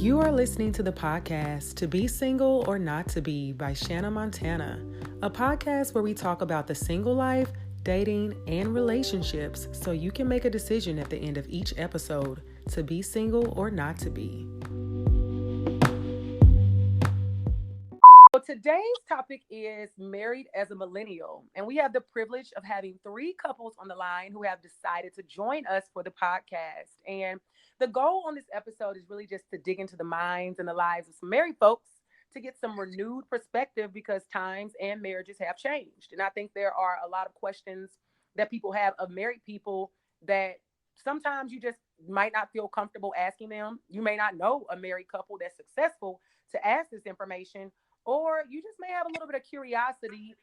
You are listening to the podcast To Be Single or Not to Be by Shanna Montana, a podcast where we talk about the single life, dating, and relationships so you can make a decision at the end of each episode to be single or not to be. So today's topic is married as a millennial, and we have the privilege of having three couples on the line who have decided to join us for the podcast. And the goal on this episode is really just to dig into the minds and the lives of some married folks to get some renewed perspective because times and marriages have changed. And I think there are a lot of questions that people have of married people that sometimes you just might not feel comfortable asking them. You may not know a married couple that's successful to ask this information, or you just may have a little bit of curiosity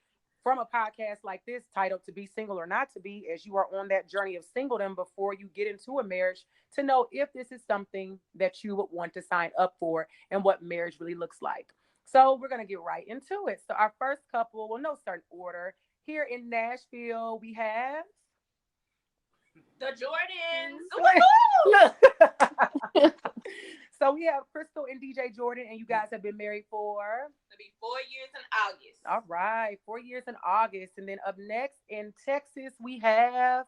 from a podcast like this titled To Be Single or Not to Be, as you are on that journey of singledom before you get into a marriage, to know if this is something that you would want to sign up for and what marriage really looks like. So we're going to get right into it. So our first couple, well, no certain order. Here in Nashville, we have the Jordans. So we have Crystal and DJ Jordan, and you guys have been married for? It'll be 4 years in August. All right, 4 years in August. And then up next in Texas, we have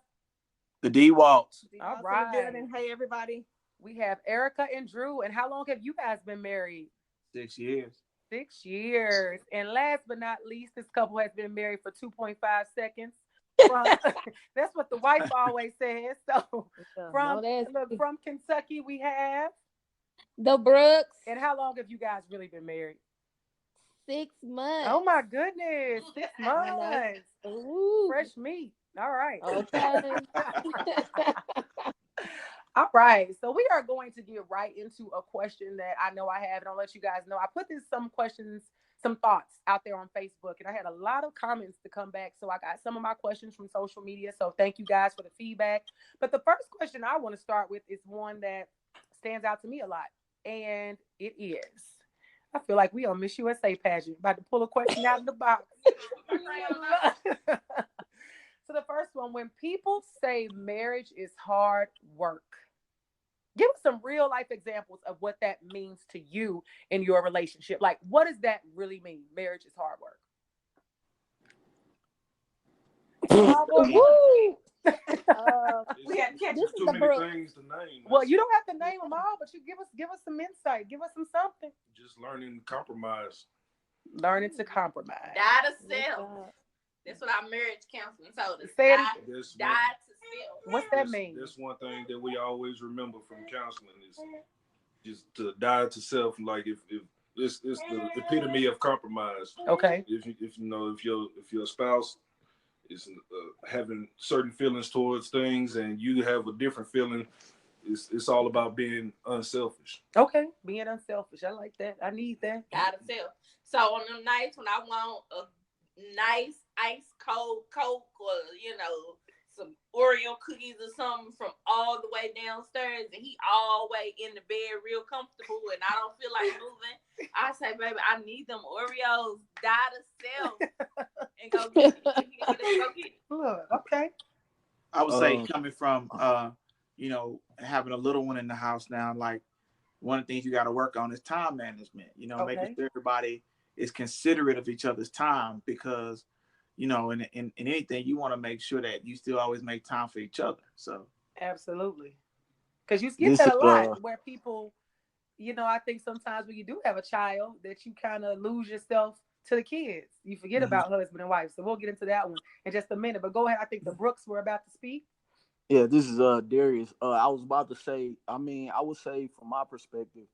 the Dewalts. All right. Hey, everybody. We have Erica and Drew. And how long have you guys been married? 6 years. 6 years. And last but not least, this couple has been married for 2.5 seconds. That's what the wife always says. So from Kentucky, we have the Brooks. And how long have you guys really been married? 6 months. Oh my goodness, 6 months. Ooh. Fresh meat. All right. Okay. All right. So we are going to get right into a question that I know I have, and I'll let you guys know. I put some questions, some thoughts out there on Facebook, and I had a lot of comments to come back. So I got some of my questions from social media. So thank you guys for the feedback. But the first question I want to start with is one that stands out to me a lot. And it is, I feel like we on Miss USA pageant, about to pull a question out of the box. So the first one, when people say marriage is hard work, give us some real life examples of what that means to you in your relationship. Like, what does that really mean? Marriage is hard work. We have this too many things to name. Well, you don't have to name them all, but you give us some insight. Give us something. Just learning to compromise. Learning to compromise. Die to self. That's what our marriage counseling told us. Say it. Die to self. What's that mean? That's one thing that we always remember from counseling is just to die to self. Like if it's the epitome of compromise. Okay. If your spouse is having certain feelings towards things and you have a different feeling, it's all about being unselfish. Okay, being unselfish. I like that. I need that. Die to self. So on the nights when I want a nice ice cold Coke or some Oreo cookies or something from all the way downstairs, and he all the way in the bed real comfortable and I don't feel like moving, I say, baby, I need them Oreos. Die to self and go get it. Look, okay. I would say coming from having a little one in the house now, like one of the things you got to work on is time management, making sure everybody is considerate of each other's time, because in anything you want to make sure that you still always make time for each other. So absolutely, because you get that a lot where people, I think sometimes when you do have a child that you kind of lose yourself to the kids. You forget about husband and wife. So we'll get into that one in just a minute. But go ahead. I think the Brooks were about to speak. Yeah, this is Darius. I was about to say, I would say from my perspective,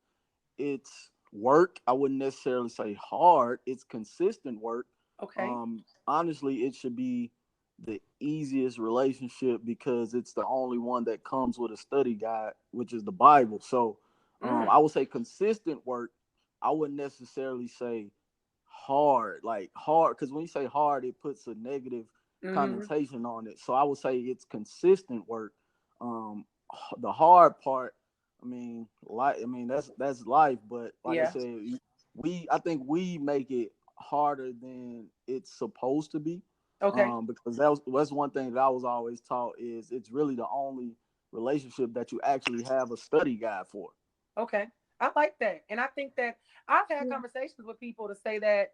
it's work. I wouldn't necessarily say hard. It's consistent work. Okay. Honestly, it should be the easiest relationship because it's the only one that comes with a study guide, which is the Bible. So I would say consistent work. I wouldn't necessarily say hard, because when you say hard, it puts a negative connotation on it. So I would say it's consistent work. The hard part, that's life, but like I said, I think we make it harder than it's supposed to be. Okay. Because that's one thing that I was always taught is it's really the only relationship that you actually have a study guide for. Okay. I like that. And I think that I've had conversations with people to say that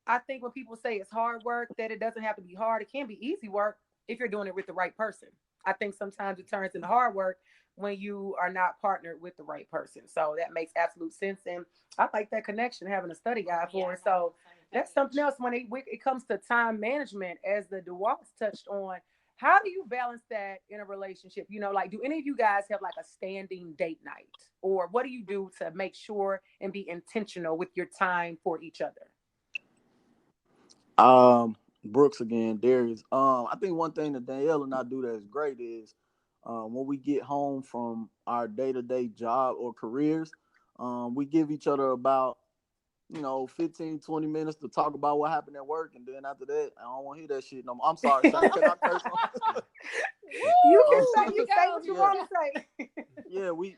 I think when people say it's hard work, that it doesn't have to be hard. It can be easy work if you're doing it with the right person. I think sometimes it turns into hard work when you are not partnered with the right person. So that makes absolute sense. And I like that connection, having a study guide for it. So that's something else when it comes to time management, as the Dewalts touched on. How do you balance that in a relationship? Like, do any of you guys have like a standing date night? Or what do you do to make sure and be intentional with your time for each other? Brooks again, Darius. I think one thing that Danielle and I do that is great is when we get home from our day-to-day job or careers, we give each other about 15, 20 minutes to talk about what happened at work. And then after that, I don't want to hear that shit no more. I'm sorry, Shane, can I curse on? You can say what you want to say. Yeah, we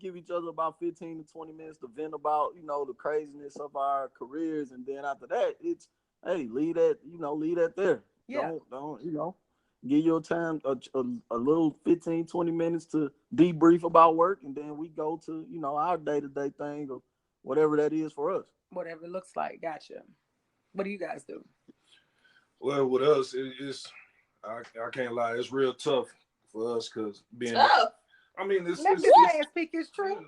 give each other about 15 to 20 minutes to vent about, the craziness of our careers. And then after that, it's, hey, leave that there. Yeah. Don't, give your time a little 15, 20 minutes to debrief about work. And then we go to, our day-to-day thing or whatever that is for us. Whatever it looks like. Gotcha. What do you guys do? Well, with us, I can't lie, it's real tough for us because being tough. I mean, it's speak is true.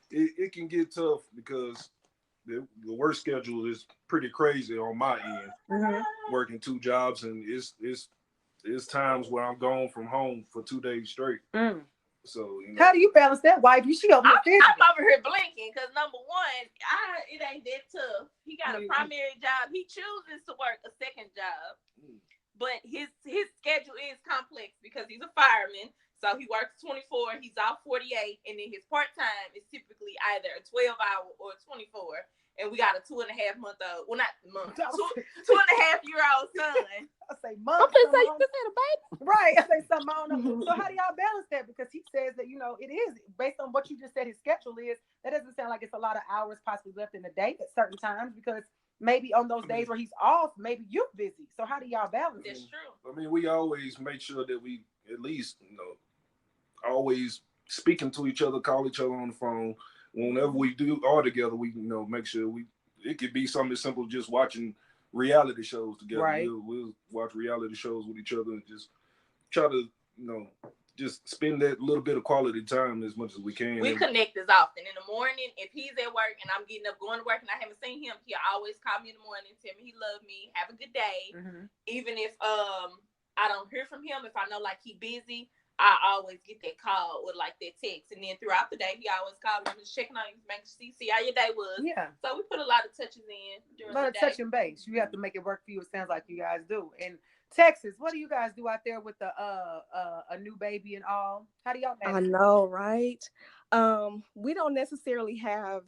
It can get tough because the work schedule is pretty crazy on my end. Working 2 jobs, and it's times where I'm gone from home for 2 days straight. So how do you balance that, wife? She over here. I'm over here blinking because number one, it ain't that tough. He got a primary job. He chooses to work a second job, but his schedule is complex because he's a fireman. So he works 24. He's off 48, and then his part time is typically either a 12-hour or 24. And we got a 2.5-month-old. Well, not month. 2.5-year-old son. I say month. I'm gonna say you just had a baby. Right. I say something. I don't know. So how do y'all balance that? Because he says that it is based on what you just said. His schedule is. That doesn't sound like it's a lot of hours possibly left in the day at certain times, because maybe on those days where he's off, maybe you're busy. So how do y'all balance it? That's true. I mean, we always make sure that we at least always speaking to each other, call each other on the phone. Whenever we do all together, we make sure it could be something as simple as just watching reality shows together. Right. We'll watch reality shows with each other and just try to just spend that little bit of quality time as much as we can. We connect as often. In the morning, if he's at work and I'm getting up going to work and I haven't seen him, he'll always call me in the morning, tell me he loves me, have a good day. Even if I don't hear from him, if I know like he busy, I always get that call or like that text. And then throughout the day, he always calls me, just checking on you, make sure see how your day was. Yeah. So we put a lot of touches in during the day. A lot of touching base. You have to make it work for you. It sounds like you guys do. In Texas, what do you guys do out there with the a new baby and all? How do y'all manage? I know, right? We don't necessarily have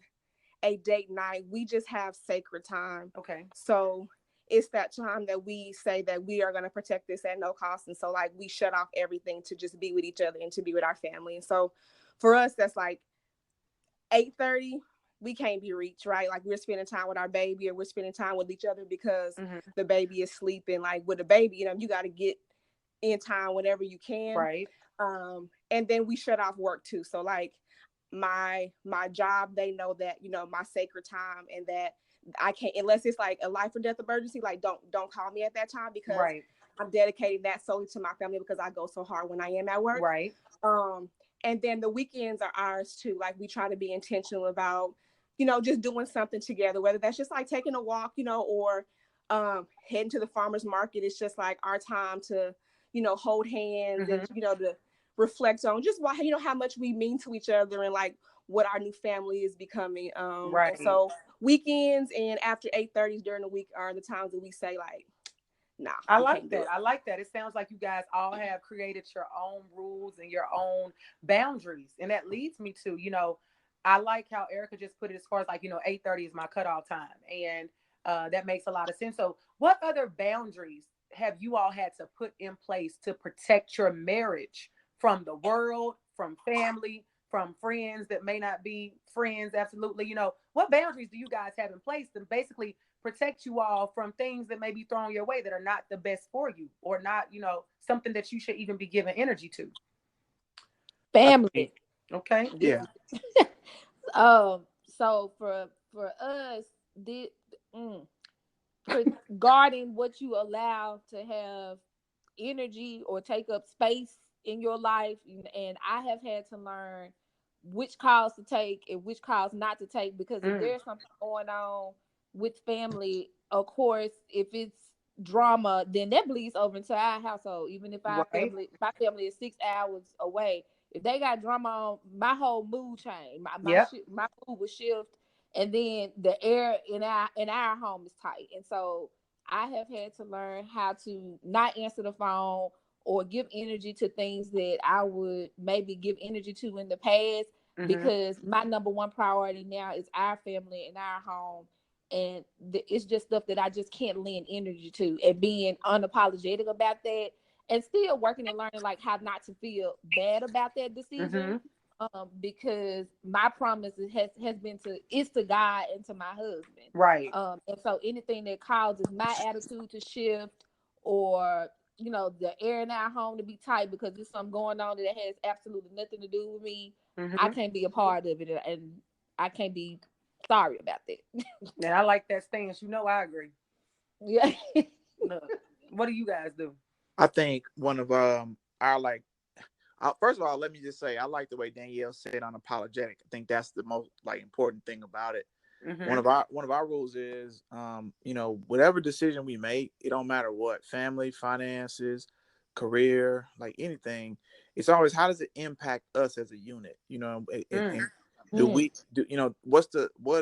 a date night. We just have sacred time. Okay. So it's that time that we say that we are going to protect this at no cost. And so like we shut off everything to just be with each other and to be with our family. And so for us, that's like 8:30, we can't be reached, right? Like we're spending time with our baby or we're spending time with each other because the baby is sleeping. Like with the baby, you got to get in time whenever you can. Right. And then we shut off work too. So like my job, they know that, my sacred time, and that I can't, unless it's like a life or death emergency, like don't call me at that time, because I'm dedicating that solely to my family because I go so hard when I am at work. Right. And then the weekends are ours too. Like we try to be intentional about, just doing something together, whether that's just like taking a walk, or heading to the farmer's market. It's just like our time to, hold hands and, to reflect on just how much we mean to each other and like what our new family is becoming. Right. So weekends and after 8:30 during the week are the times that we say like, nah. I like that. I like that. It sounds like you guys all have created your own rules and your own boundaries. And that leads me to, I like how Erica just put it as far as like, 8:30 is my cutoff time. And that makes a lot of sense. So what other boundaries have you all had to put in place to protect your marriage from the world, from family, from friends that may not be friends? Absolutely. What boundaries do you guys have in place to basically protect you all from things that may be thrown your way that are not the best for you, or not, something that you should even be giving energy to? Family. Okay. Yeah. So for us, did regarding what you allow to have energy or take up space in your life, and I have had to learn which calls to take and which calls not to take, because if there's something going on with family, of course, if it's drama, then that bleeds over into our household. Even if my family is 6 hours away, if they got drama on, my whole mood change. My mood will shift, and then the air in our home is tight. And so I have had to learn how to not answer the phone or give energy to things that I would maybe give energy to in the past, because my number one priority now is our family and our home. And it's just stuff that I just can't lend energy to, and being unapologetic about that, and still working and learning like how not to feel bad about that decision. Because my promise has been to God and to my husband. Right. And so anything that causes my attitude to shift, or the air in our home to be tight because there's something going on that has absolutely nothing to do with me, I can't be a part of it, and I can't be sorry about that. And I like that stance. I agree. Yeah. Look, what do you guys do? I think one of our first of all, let me just say I like the way Danielle said unapologetic. I think that's the most important thing about it. One of our rules is, whatever decision we make, it don't matter what, family, finances, career, anything. It's always, how does it impact us as a unit? And do we do? What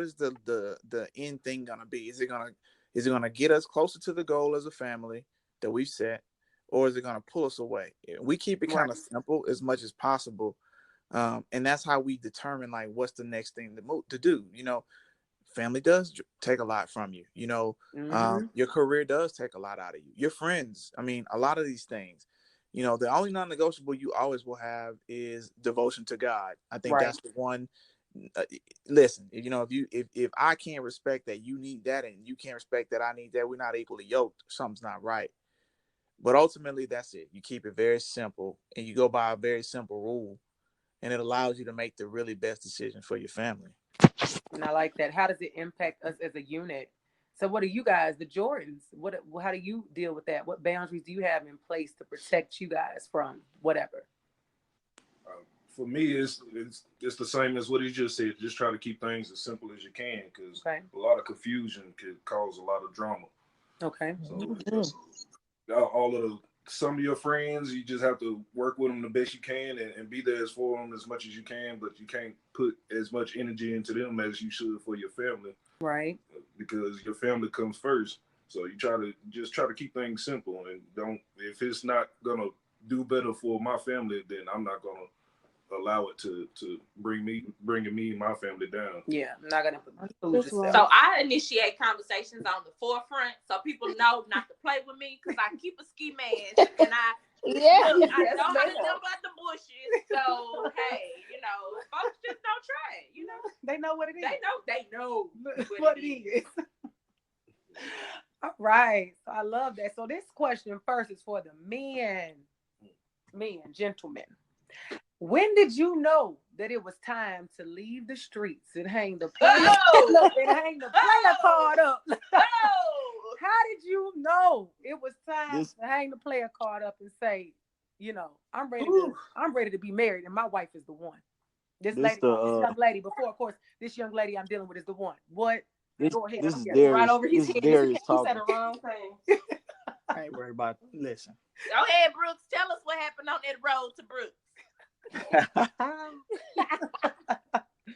is the end thing gonna be? Is it gonna get us closer to the goal as a family that we've set, or is it gonna pull us away? We keep it kind of simple as much as possible, and that's how we determine what's the next thing to do. Family does take a lot from you. Your career does take a lot out of you. Your friends. I mean, a lot of these things. The only non-negotiable you always will have is devotion to God. I think that's the one. Listen, if I can't respect that you need that, and you can't respect that I need that, we're not equally yoked. Something's not right. But ultimately, that's it. You keep it very simple, and you go by a very simple rule, and it allows you to make the really best decision for your family. And I like that. How does it impact us as a unit? So what are you guys, the Jordans? How do you deal with that? What boundaries do you have in place to protect you guys from whatever? For me, it's the same as what he just said. Just try to keep things as simple as you can, because a lot of confusion could cause a lot of drama. Okay. So some of your friends, you just have to work with them the best you can, and be there for them as much as you can, but you can't put as much energy into them as you should for your family. Right. Because your family comes first. So you try to keep things simple, and if it's not gonna do better for my family, then I'm not gonna allow it to bringing me and my family down. Yeah, I'm not gonna lose yourself. So I initiate conversations on the forefront so people know not to play with me, because I keep a ski mask, and I know how to jump out the bushes. So hey, folks just don't try it. They know what it is. They know what it is. All right. So I love that. So this question first is for the men, gentlemen. When did you know that it was time to leave the streets and hang the player card up? How did you know it was time to hang the player card up and say, I'm ready to be married, and my wife is the one. This young lady, before, of course, this young lady I'm dealing with is the one. What? Go ahead. This is Darius. Right over his head. Darius He said the wrong thing. I ain't worried about it. Listen. Go ahead, Brooks. Tell us what happened on that road to Brooks.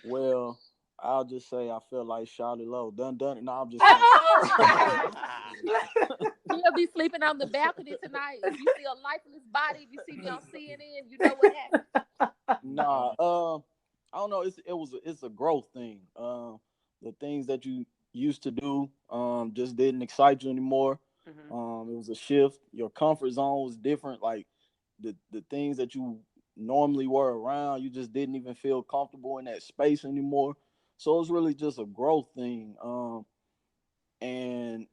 Well, I'll just say I feel like Charlie Lowe. Done it. No, I'm just He'll be sleeping on the balcony tonight. If you see a lifeless body, if you see me on CNN, you know what happened. Nah, I don't know. It's a growth thing. The things that you used to do just didn't excite you anymore. It was a shift. Your comfort zone was different. Like the things that you normally were around, you just didn't even feel comfortable in that space anymore. So it's really just a growth thing. And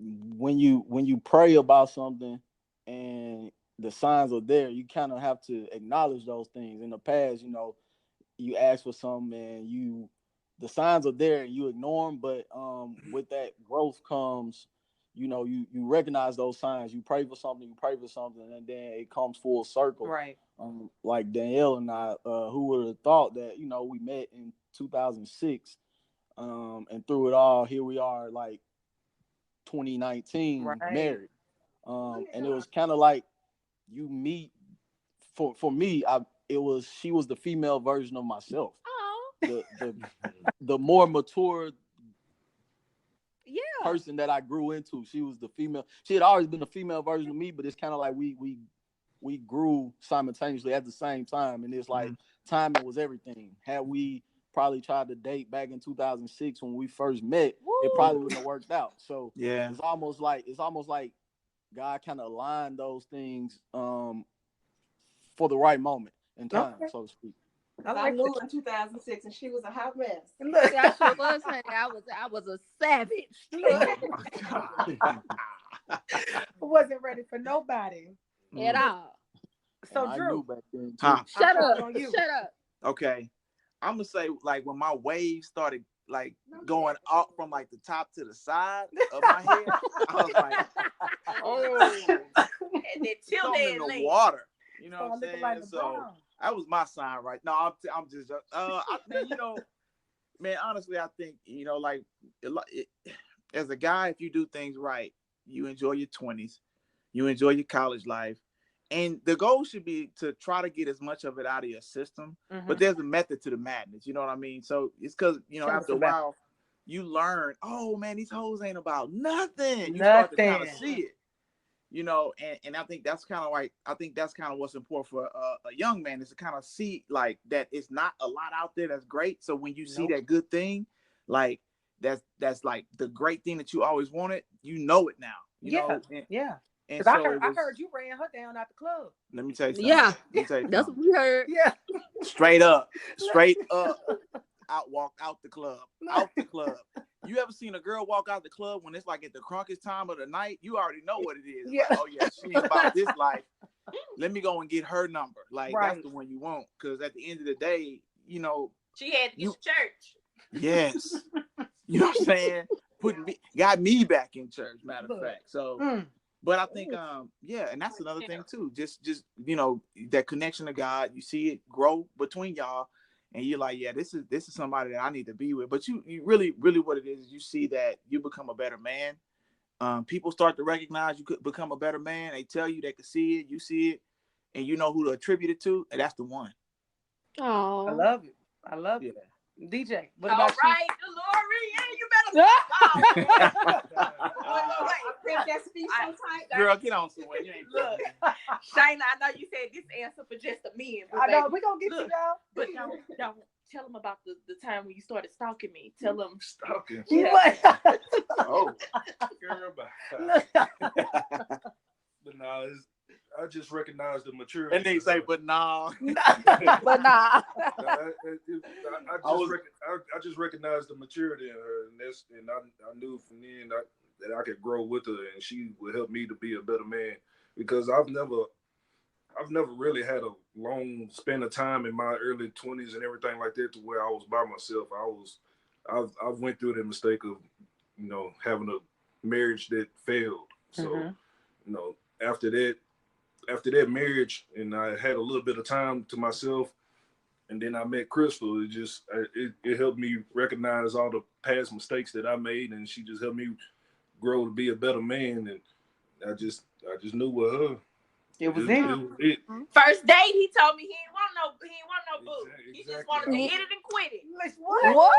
when you pray about something and the signs are there, you kind of have to acknowledge those things. In the past, you ask for something and the signs are there and you ignore them, but with that growth comes, you recognize those signs. You pray for something, and then it comes full circle. Right. Like Danielle and I, who would have thought that, we met in 2006, and through it all, here we are, like 2019, married. And it was kind of like you meet. For me, she was the female version of myself. The more mature person that I grew into. She was the female. She had always been the female version of me, but it's kind of like we grew simultaneously at the same time, and it's like timing was everything. Had we probably tried to date back in 2006 when we first met, it probably wouldn't have worked out. So yeah, it's almost like God kind of aligned those things for the right moment in time, so to speak. I knew in 2006, and she was a hot mess. Look, I sure was, honey. I was a savage. Wasn't ready for nobody at all. So Drew, shut up. Shut up. Okay, I'm gonna say, like, when my waves started like going up from like the top to the side of my head, I was like, oh, and then something in the water. You know what I'm saying? Like so that was my sign, right? No, I'm just man, honestly, I think, like as a guy, if you do things right, you enjoy your 20s, you enjoy your college life, and the goal should be to try to get as much of it out of your system. But there's a method to the madness, you know what I mean? So it's because after a while you learn, oh man, these hoes ain't about nothing. You start to kind of see it. And I think that's kind of what's important for a young man, is to kind of see like that it's not a lot out there that's great. So when you see that good thing, like that's like the great thing that you always wanted, it now. And so I heard you ran her down at the club. Let me tell you something. Yeah, that's what we heard. Yeah, straight up, walked out the club. You ever seen a girl walk out the club when it's like at the crunkest time of the night? You already know what it is. Yeah. Like, oh yeah, she ain't about this life. Let me go and get her number. Like that's the one you want. Because at the end of the day, she had to get to church. Yes. You know what I'm saying? Got me back in church, matter of fact. So but I think and that's another thing too. Just that connection to God, you see it grow between y'all. And you're like, yeah, this is somebody that I need to be with. But you really, really what it is you see that you become a better man. People start to recognize you could become a better man. They tell you, they can see it, you see it, and you know who to attribute it to, and that's the one. Oh, I love it. DJ, what about you? All right, Glory, you better Girl, get on somewhere. You ain't look, Shayna, I know you said this answer for just the men. I know, we're going to get to y'all. But don't tell them about the time when you started stalking me. Tell them. Stalking? Yeah. Oh, girl, but no, I just recognize the maturity. And they say, but nah. But nah. I just recognize the maturity in her, and I knew from then that I could grow with her, and she would help me to be a better man. Because I've never really had a long span of time in my early 20s and everything like that to where I was by myself. I went through the mistake of, having a marriage that failed. So, after that marriage, and I had a little bit of time to myself, and then I met Crystal. It helped me recognize all the past mistakes that I made, and she just helped me grow to be a better man. And I just knew with her. It was it. First date, he told me he didn't want no boo. Exactly. He just wanted to hit it and quit it. What?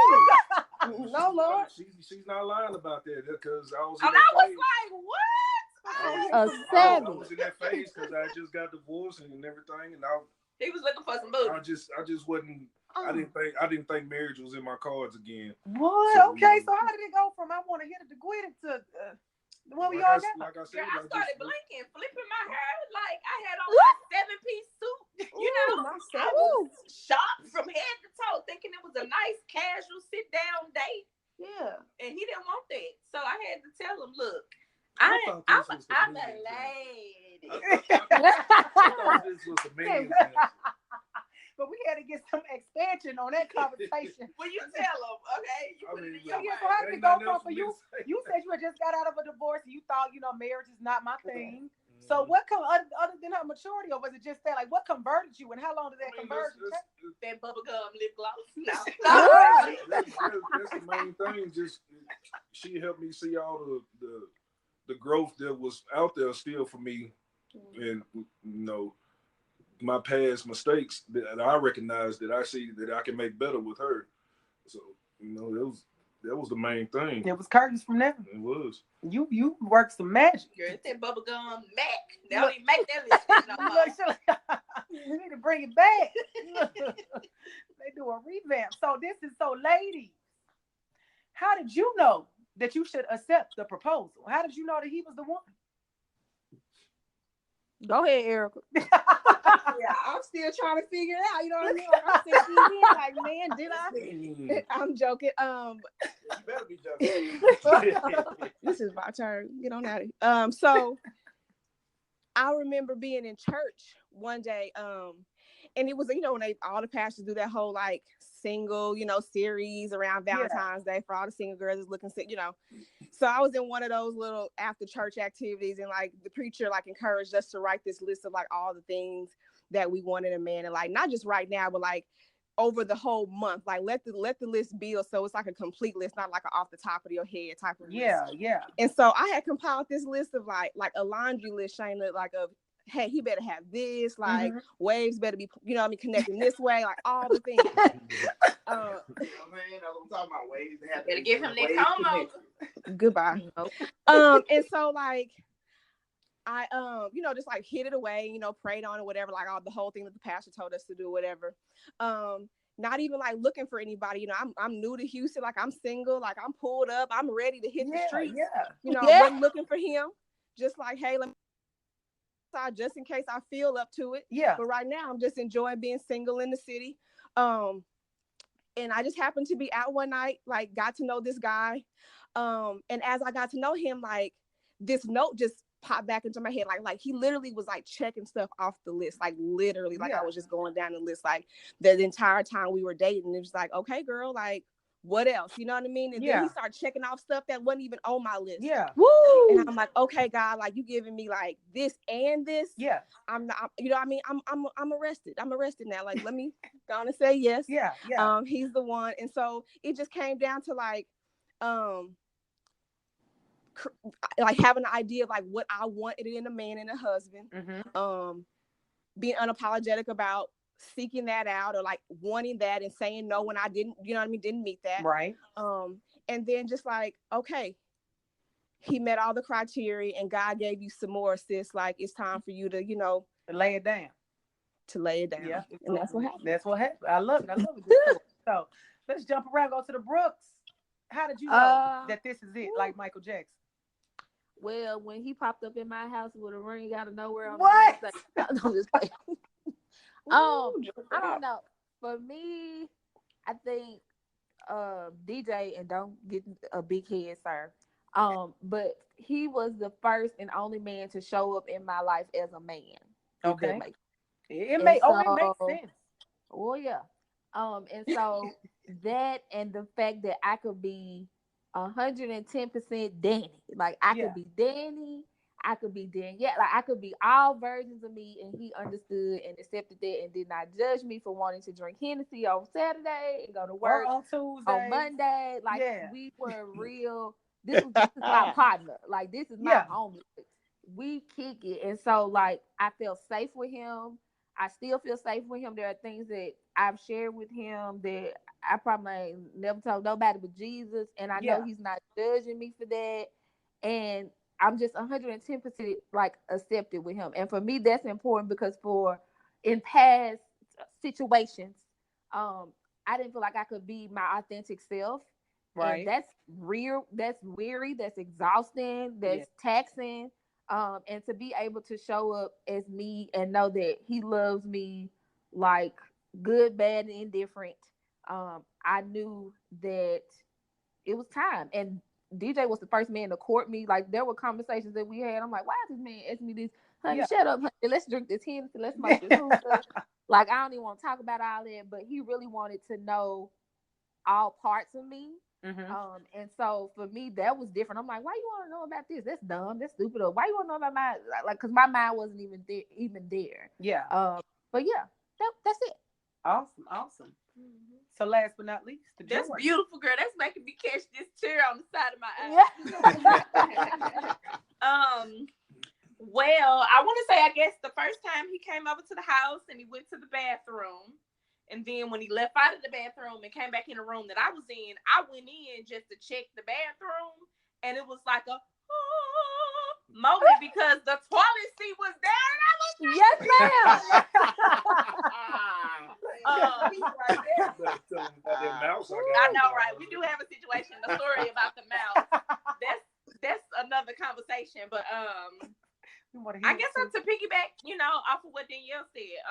No, Lord. She's not lying about that, because I was. And I was like, what? I was in that phase because I just got divorced and everything, and he was looking for some boo. I just wasn't. I didn't think marriage was in my cards again. What? So, okay, so how did it go from I want to hit it to quit it to what we all got? Like I said, I started blinking, flipping my hair like I had on my 7-piece suit. I was shocked from head to toe, thinking it was a nice casual sit down date. Yeah, and he didn't want that, so I had to tell him, look, I'm a lady. I thought this was amazing. But we had to get some expanded attention on that conversation. Well, you tell them, okay? You put it in your So mind. how did it go from for you? You said you had just got out of a divorce and you thought, marriage is not my thing. So what other than her maturity, or was it just that? Like, what converted you, and how long did that conversion take? That bubblegum lip gloss. No. That's the main thing. Just she helped me see all the growth that was out there still for me, and my past mistakes that I recognize, that I see that I can make better with her. So that was the main thing. It was curtains from there. It was. You worked some magic. Girl, it's that bubblegum Mac. They don't even make that lipstick no more. You need to bring it back. They do a revamp. So ladies, how did you know that you should accept the proposal? How did you know that he was the one? Go ahead, Erica. Yeah, I'm still trying to figure it out. You know what I mean? Like, I'm sitting here like, man, did I? I'm joking. You better be joking. This is my turn. Get on out of here. So I remember being in church one day, and it was, when all the pastors do that whole like single, series around Valentine's Day for all the single girls is looking sick, So I was in one of those little after church activities, and like the preacher like encouraged us to write this list of like all the things that we wanted a man, and like not just right now, but like over the whole month, like let the list build, so it's like a complete list, not like an off the top of your head type of list. Yeah. And so I had compiled this list of like a laundry list, Shayna, like of, hey, he better have this, like waves better be, connecting this way, like all the things. I'm talking about waves. They better give him that combo. Goodbye. And so like I just like hid it away, prayed on it, whatever, like all the whole thing that the pastor told us to do, whatever. Not even like looking for anybody, I'm new to Houston, like I'm single, like I'm pulled up, I'm ready to hit the streets. I wasn't looking for him, just like, hey, let me just in case I feel up to it. But right now I'm just enjoying being single in the city. And I just happened to be out one night, like got to know this guy. And as I got to know him, like this note just popped back into my head. Like he literally was like checking stuff off the list, like literally, like I was just going down the list, like the entire time we were dating. It was like, okay, girl, like what else? You know what I mean? And then he started checking off stuff that wasn't even on my list. Woo! And I'm like, okay, God, like you giving me like this and this. I'm not, I'm arrested. I'm arrested now. Like, let me go on and say yes. He's the one. And so it just came down to like having an idea of like what I wanted in a man and a husband. Being unapologetic about seeking that out, or like wanting that and saying no when I didn't, didn't meet that. Right. And then just like, okay, he met all the criteria and God gave you some more, sis. Like it's time for you to, lay it down. To lay it down. Yeah. And that's what happened. That's what happened. I love it. So let's jump around, go to the Brooks. How did you know that this is it, like Michael Jackson? Well, when he popped up in my house with a ring out of nowhere, what? I'm just like, I don't know. For me, I think DJ, and don't get a big head, sir. But he was the first and only man to show up in my life as a man. Okay. It makes sense. Oh yeah. And so that, and the fact that I could be 110% Danny. Like I could be Danny, I could be Dan. Yeah, like I could be all versions of me, and he understood and accepted that and did not judge me for wanting to drink Hennessy on Saturday and go to work on Tuesday, on Monday. Like we were real. This is my partner. Like this is my homie. We kick it. And so like I felt safe with him. I still feel safe with him. There are things that I've shared with him that I probably never told nobody but Jesus. And I know he's not judging me for that. And I'm just 110% like accepted with him. And for me, that's important because in past situations, I didn't feel like I could be my authentic self. Right. And that's real. That's weary. That's exhausting. That's taxing. And to be able to show up as me and know that he loves me like good, bad, and indifferent. I knew that it was time. And DJ was the first man to court me. Like there were conversations that we had. I'm like, why is this man asking me this? honey, shut up, honey. Let's drink this Hennessy. Let's smoke this hookah. Like, I don't even want to talk about all that, but he really wanted to know all parts of me. And so for me, that was different. I'm like, why you want to know about this? That's dumb. That's stupid. Or why you want to know about my, like, because my mind wasn't even there. Yeah. But yeah, that's it. Awesome. So last but not least, that's beautiful, girl. That's making me catch this tear on the side of my eye. Well, I want to say, I guess the first time he came over to the house and he went to the bathroom, and then when he left out of the bathroom and came back in the room that I was in, I went in just to check the bathroom, and it was like a moment because the toilet seat was there, and I was like, yes, ma'am. I know, right? We do have a situation, a story about the mouse. That's another conversation, but I guess to piggyback, off of what Danielle said,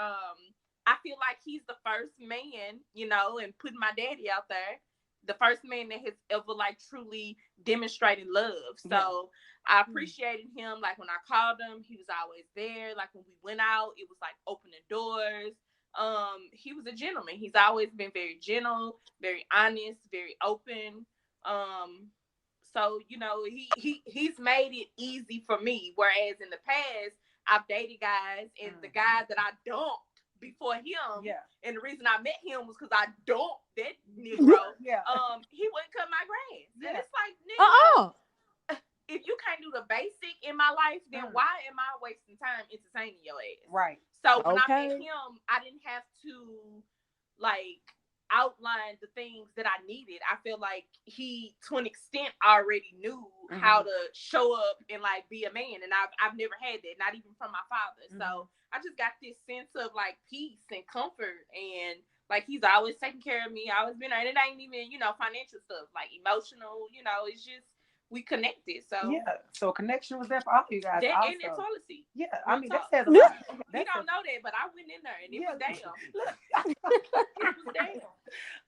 I feel like he's the first man, and putting my daddy out there, the first man that has ever like truly demonstrated love. So I appreciated him. Like when I called him, he was always there. Like when we went out, it was like opening doors. He was a gentleman. He's always been very gentle, very honest, very open. So, he's made it easy for me. Whereas in the past, I've dated guys, and the guy that I dumped before him, and the reason I met him was because I dumped that Negro. He wouldn't cut my grass. And it's like, nigga, if you can't do the basic in my life, then why am I wasting time entertaining your ass? Right. So when I met him, I didn't have to like outline the things that I needed. I feel like he, to an extent, already knew how to show up and like be a man, and I've never had that, not even from my father. So I just got this sense of like peace and comfort, and like he's always taking care of me, always been there. And it ain't even financial stuff, like emotional. It's just we connected. So so connection was there for all you guys. That and that toilet seat. I mean that says a lot. You don't know that, but I went in there and it was damn. It was damn.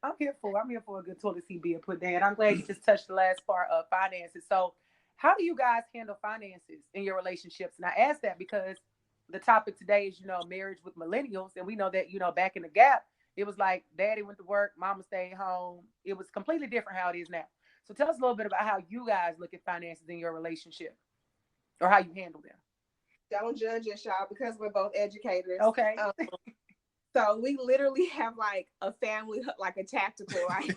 I'm here for a good toilet seat being put down. I'm glad you just touched the last part of finances. So how do you guys handle finances in your relationships? And I ask that because the topic today is, marriage with millennials. And we know that, back in the gap, it was like daddy went to work, mama stayed home. It was completely different how it is now. So tell us a little bit about how you guys look at finances in your relationship or how you handle them. Don't judge us, y'all, because we're both educators. Okay. So we literally have like a family, like a tactical, right?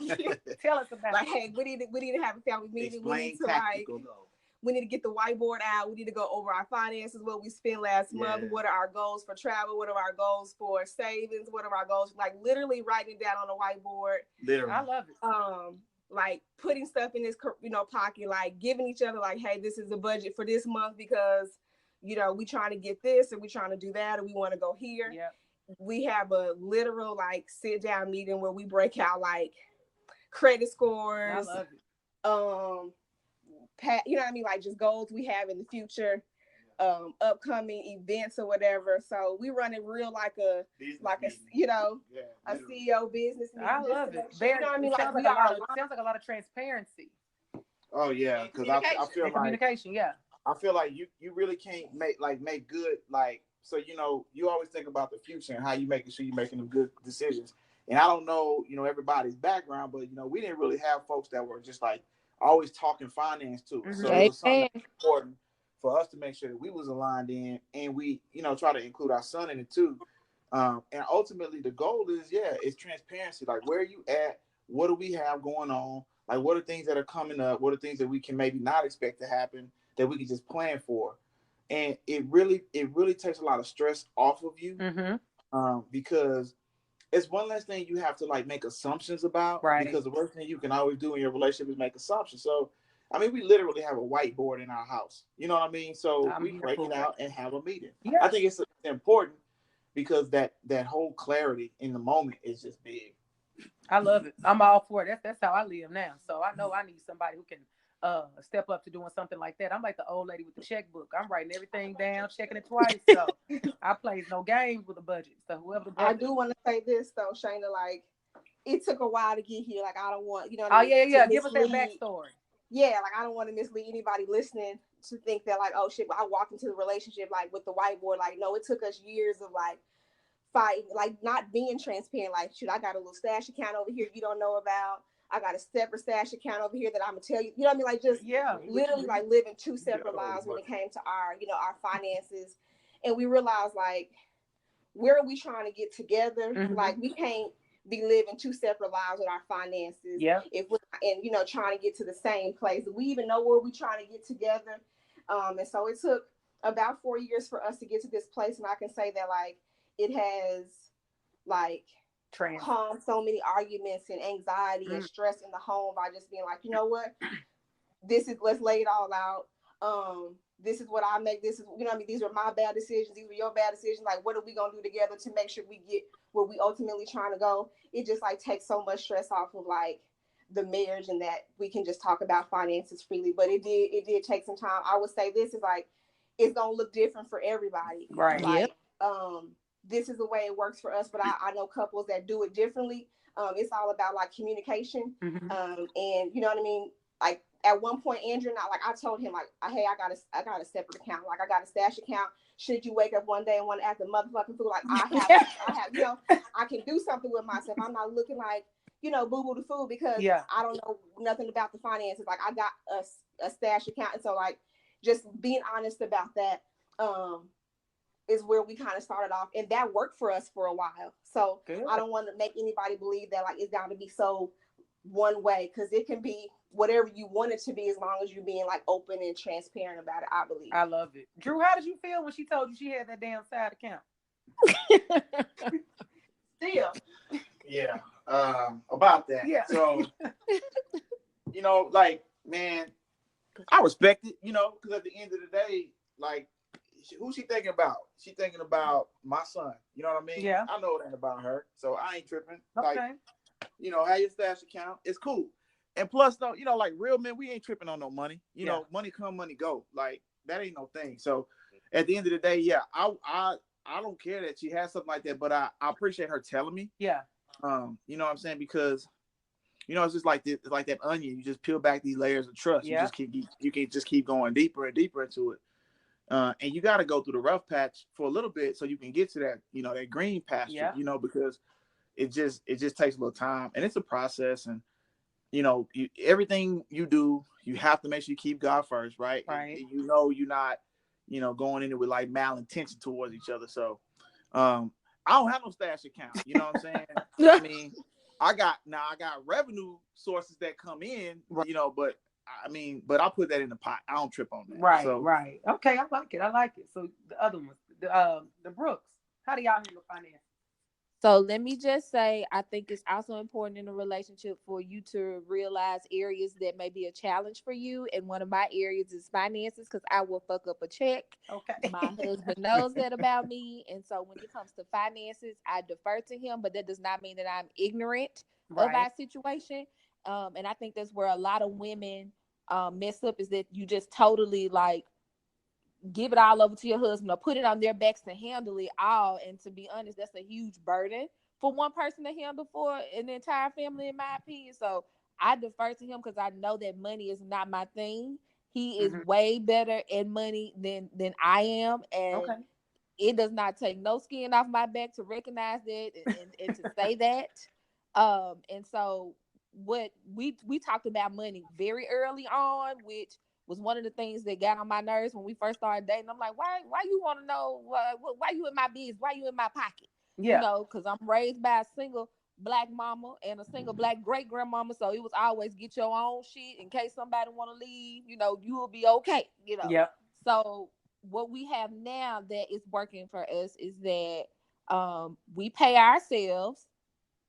Tell us about like, hey, we need to have a family meeting. Explain we need to get the whiteboard out. We need to go over our finances, what we spent last month, what are our goals for travel, what are our goals for savings, what are our goals, like literally writing it down on a whiteboard. Literally. I love it. Like putting stuff in this, pocket, like giving each other like, hey, this is the budget for this month because, we trying to get this and we trying to do that and we want to go here. Yep. We have a literal like sit down meeting where we break out like credit scores. I love it. Like just goals we have in the future, upcoming events or whatever. So we run it real like a CEO business. I love it. Sure, Sounds like a lot of transparency. Oh yeah, because I feel like communication. Yeah, I feel like you really can't make good so you always think about the future and how you making sure you're making them good decisions. And I don't know everybody's background, but we didn't really have folks that were just like always talking finance too. So it was something important for us to make sure that we was aligned in, and we try to include our son in it too. And ultimately the goal is transparency. Like, where are you at? What do we have going on? Like, what are things that are coming up? What are things that we can maybe not expect to happen that we can just plan for? And it really takes a lot of stress off of you, because it's one less thing you have to like make assumptions about. Right. Because the worst thing you can always do in your relationship is make assumptions. So, I mean, we literally have a whiteboard in our house. You know what I mean? So we break it out and have a meeting. Yeah. I think it's important because that whole clarity in the moment is just big. I love it. I'm all for it. That's how I live now. So I know I need somebody who can step up to doing something like that. I'm like the old lady with the checkbook. I'm writing everything down, checking it twice. So I plays no games with a budget. So whoever the budget. I do want to say this though, Shayna, like it took a while to get here. Like I don't want, Give us that backstory. Yeah, like I don't want to mislead anybody listening to think that like, oh shit, I walked into the relationship like with the whiteboard. Like, no, it took us years of like fighting, like not being transparent. Like, shoot, I got a little stash account over here you don't know about. I got a separate stash account over here that I'm gonna tell you. You know what I mean? Like, just literally like living two separate lives when it came to our, you know, our finances. And we realized like, where are we trying to get together? Like, we can't be living two separate lives with our finances. If we're, and you know, trying to get to the same place. Do we even know where we're trying to get together? And so it took about 4 years for us to get to this place. And I can say that like it has like calmed so many arguments and anxiety and stress in the home by just being like, you know what, let's lay it all out. This is what I make. This is, you know what I mean? These are my bad decisions. These are your bad decisions. Like, what are we going to do together to make sure we get where we ultimately trying to go? It just like takes so much stress off of like the marriage, and that we can just talk about finances freely. But it did take some time. I would say this is like, it's going to look different for everybody. Right. Like, this is the way it works for us, but I know couples that do it differently. It's all about like communication. And you know what I mean? Like, at one point, Andrew and I told him like, hey, I got a separate account. Like, I got a stash account. Should you wake up one day and want to act the motherfucking fool, like I have, you know, I can do something with myself. I'm not looking like, you know, boo boo the fool because I don't know nothing about the finances. Like, I got a stash account. And so like, just being honest about that, is where we kind of started off, and that worked for us for a while. So I don't want to make anybody believe that like it's got to be so one way, because it can be whatever you want it to be as long as you're being like open and transparent about it, I believe. I love it. Drew, how did you feel when she told you she had that damn side account? Still. Yeah. About that. Yeah. So, you know, like, man, I respect it, you know, because at the end of the day, like, who's she thinking about? She thinking about my son. You know what I mean? Yeah. I know it ain't about her, so I ain't tripping. Okay. Like, you know, have your stash account. It's cool. And plus, though, you know, like real men, we ain't tripping on no money. You know, money come, money go. Like, that ain't no thing. So at the end of the day, yeah, I don't care that she has something like that, but I appreciate her telling me. Yeah. You know what I'm saying? Because, you know, it's just like like that onion. You just peel back these layers of trust. Yeah. You can just keep going deeper and deeper into it. And you got to go through the rough patch for a little bit so you can get to that, you know, that green pasture, you know, because it just takes a little time, and it's a process. And, you know, everything you do, you have to make sure you keep God first, right? Right. And you know, you're not, you know, going in it with like malintention towards each other. So, I don't have no stash account. You know what I'm saying? I mean, I got revenue sources that come in, you know, but I put that in the pot. I don't trip on that. Right, so, right. Okay, I like it. So the other one, the Brooks, how do y'all handle finance? So let me just say, I think it's also important in a relationship for you to realize areas that may be a challenge for you. And one of my areas is finances, because I will fuck up a check. Okay. My husband knows that about me. And so when it comes to finances, I defer to him, but that does not mean that I'm ignorant of our situation. And I think that's where a lot of women mess up, is that you just totally like give it all over to your husband or put it on their backs to handle it all. And to be honest, that's a huge burden for one person to handle for an entire family, in my opinion. So I defer to him because I know that money is not my thing. He is way better in money than I am. And it does not take no skin off my back to recognize that and to say that. And so what we talked about money very early on, which was one of the things that got on my nerves when we first started dating. I'm like, why you want to know why you in my business? Why you in my pocket? Yeah. You know, because I'm raised by a single Black mama and a single Black great grandmama. So it was always get your own shit in case somebody want to leave, you know, you will be okay, you know. Yeah. So what we have now that is working for us is that we pay ourselves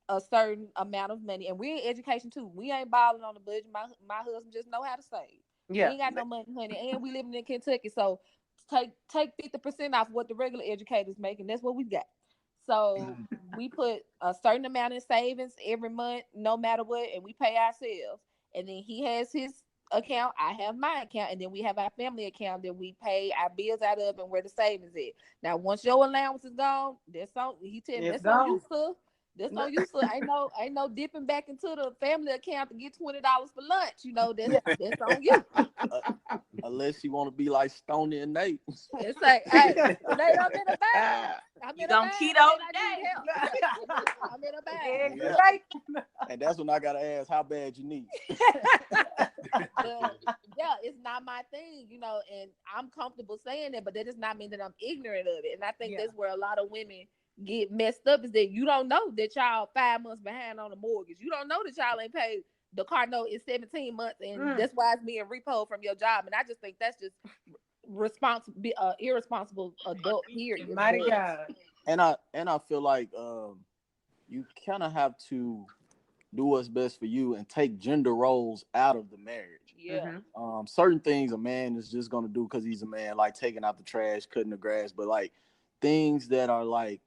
a certain amount of money, and we're in education too. We ain't balling on the budget. My husband just know how to save. Yeah. We ain't got no money, honey, and we living in Kentucky, so take 50% off what the regular educators make, and that's what we got. So we put a certain amount in savings every month, no matter what, and we pay ourselves. And then he has his account, I have my account, and then we have our family account that we pay our bills out of and where the savings is. Now, once your allowance is gone, that's on. He tell me that's on you, sir. That's on you, sir. Ain't no dipping back into the family account to get $20 for lunch. You know, that's on you. Unless you want to be like Stoney and Nate. It's like, hey, Nate, I'm in a bag. You gonna keto today? I'm in a bag. And that's when I gotta ask, how bad you need? But, yeah, it's not my thing, you know, and I'm comfortable saying it, but that does not mean that I'm ignorant of it. And I think that's where a lot of women get messed up, is that you don't know that y'all 5 months behind on a mortgage. You don't know that y'all ain't paid the car note in 17 months, and that's why it's being repoed from your job. And I just think that's just irresponsible adult period. Mighty God. And I feel like you kind of have to do what's best for you and take gender roles out of the marriage. Yeah. Certain things a man is just gonna do because he's a man, like taking out the trash, cutting the grass, but like things that are like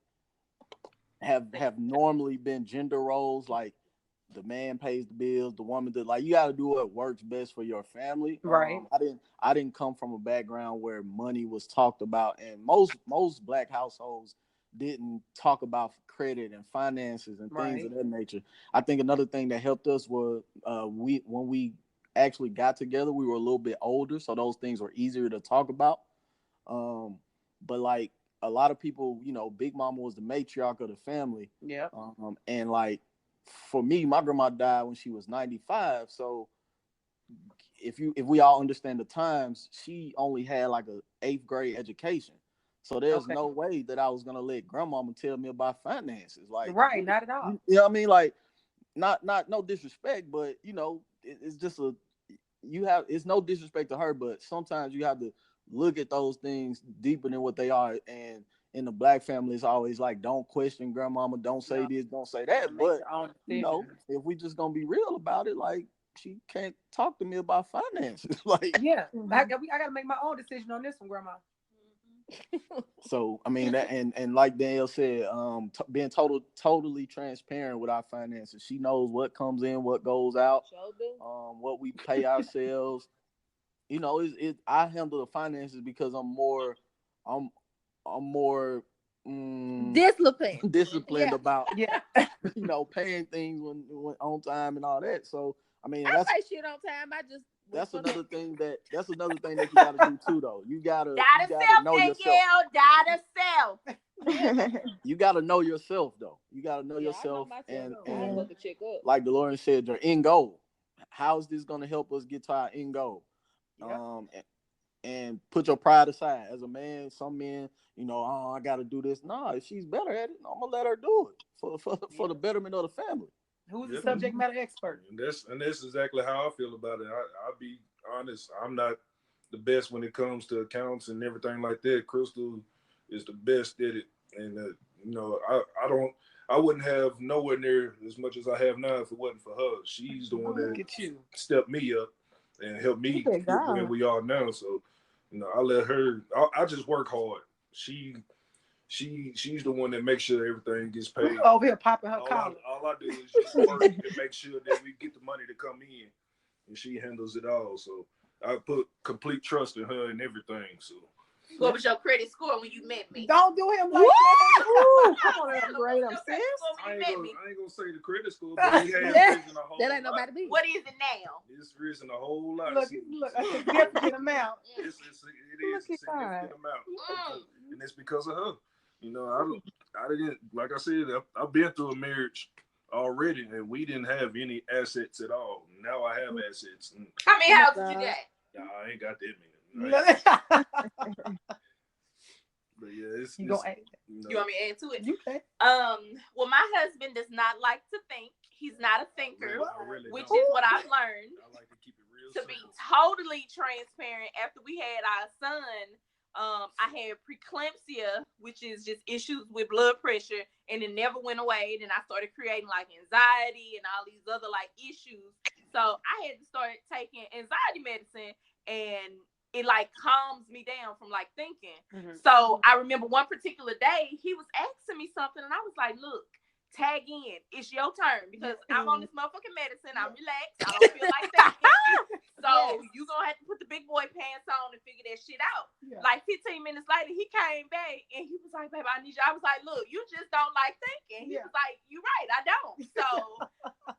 have normally been gender roles, like the man pays the bills, the woman does. Like, you got to do what works best for your family. Right. I didn't come from a background where money was talked about, and most Black households didn't talk about credit and finances and things of that nature. I think another thing that helped us was when we actually got together, we were a little bit older, so those things were easier to talk about. But like a lot of people, you know, Big Mama was the matriarch of the family. Yeah. And like, for me, my grandma died when she was 95. So if we all understand the times, she only had like a 8th grade education. So there's no way that I was gonna let grandmama tell me about finances. Like, not at all. You know what I mean? Like, not no disrespect, but you know, it's just it's no disrespect to her, but sometimes you have to look at those things deeper than what they are. And in the Black family, it's always like, don't question grandmama, don't say this, don't say that. But you know, if we just gonna be real about it, like, she can't talk to me about finances. Like, I gotta make my own decision on this one, grandma. So I mean that, and like Danielle said, being totally transparent with our finances. She knows what comes in, what goes out, what we pay ourselves. You know, I handle the finances because I'm more disciplined about you know, paying things when on time and all that. So I mean, I pay shit on time. That's another thing that you gotta do too, though. You gotta know yourself. You gotta know yourself, though. You gotta know yourself, and like DeLorean said, your end goal. How is this gonna help us get to our end goal? And put your pride aside. As a man, some men, you know, I gotta do this. No, if she's better at it, I'm gonna let her do it for the betterment of the family. Who's the subject matter expert? And that's exactly how I feel about it. I'll be honest. I'm not the best when it comes to accounts and everything like that. Crystal is the best at it, and you know, I wouldn't have nowhere near as much as I have now if it wasn't for her. She's the one that stepped me up and helped me get where we are now. So, you know, I let her. I just work hard. She's the one that makes sure everything gets paid. Over here popping her collar. All I do is just work and make sure that we get the money to come in, and she handles it all. So I put complete trust in her and everything. So. What was your credit score when you met me? Don't do him like that. Come on, upgrade him, sis. I ain't gonna say the credit score, but he has risen a whole lot. That ain't nobody be. What is it now? It's risen a whole lot. Look, a significant amount. It is a significant amount, and it's because of her. You know, I didn't, like I said, I've been through a marriage already, and we didn't have any assets at all. Now I have assets. How many houses you got? I ain't got that many. But yeah, you want me to add to it? You can. Well, my husband does not like to think. He's not a thinker, which is what I've learned. I like to keep it real to be totally transparent. After we had our son, I had preeclampsia, which is just issues with blood pressure, and it never went away. Then I started creating like anxiety and all these other like issues. So I had to start taking anxiety medicine, and it like calms me down from like thinking. So I remember one particular day he was asking me something, and I was like, look, tag in, it's your turn, because I'm on this motherfucking medicine. I'm relaxed. I don't feel like thinking. So you gonna have to put the big boy pants on and figure that shit out. Like 15 minutes later, he came back and he was like, babe, I need you. I was like, look, you just don't like thinking. He was like, you're right, I don't. So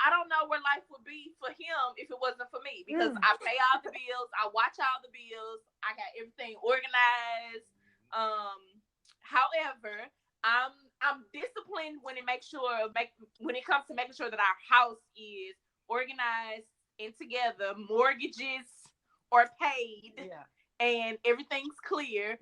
I don't know where life would be be for him if it wasn't for me, because I pay all the bills, I watch all the bills, I got everything organized. However, I'm disciplined when it comes to making sure that our house is organized and together, mortgages are paid, and everything's clear.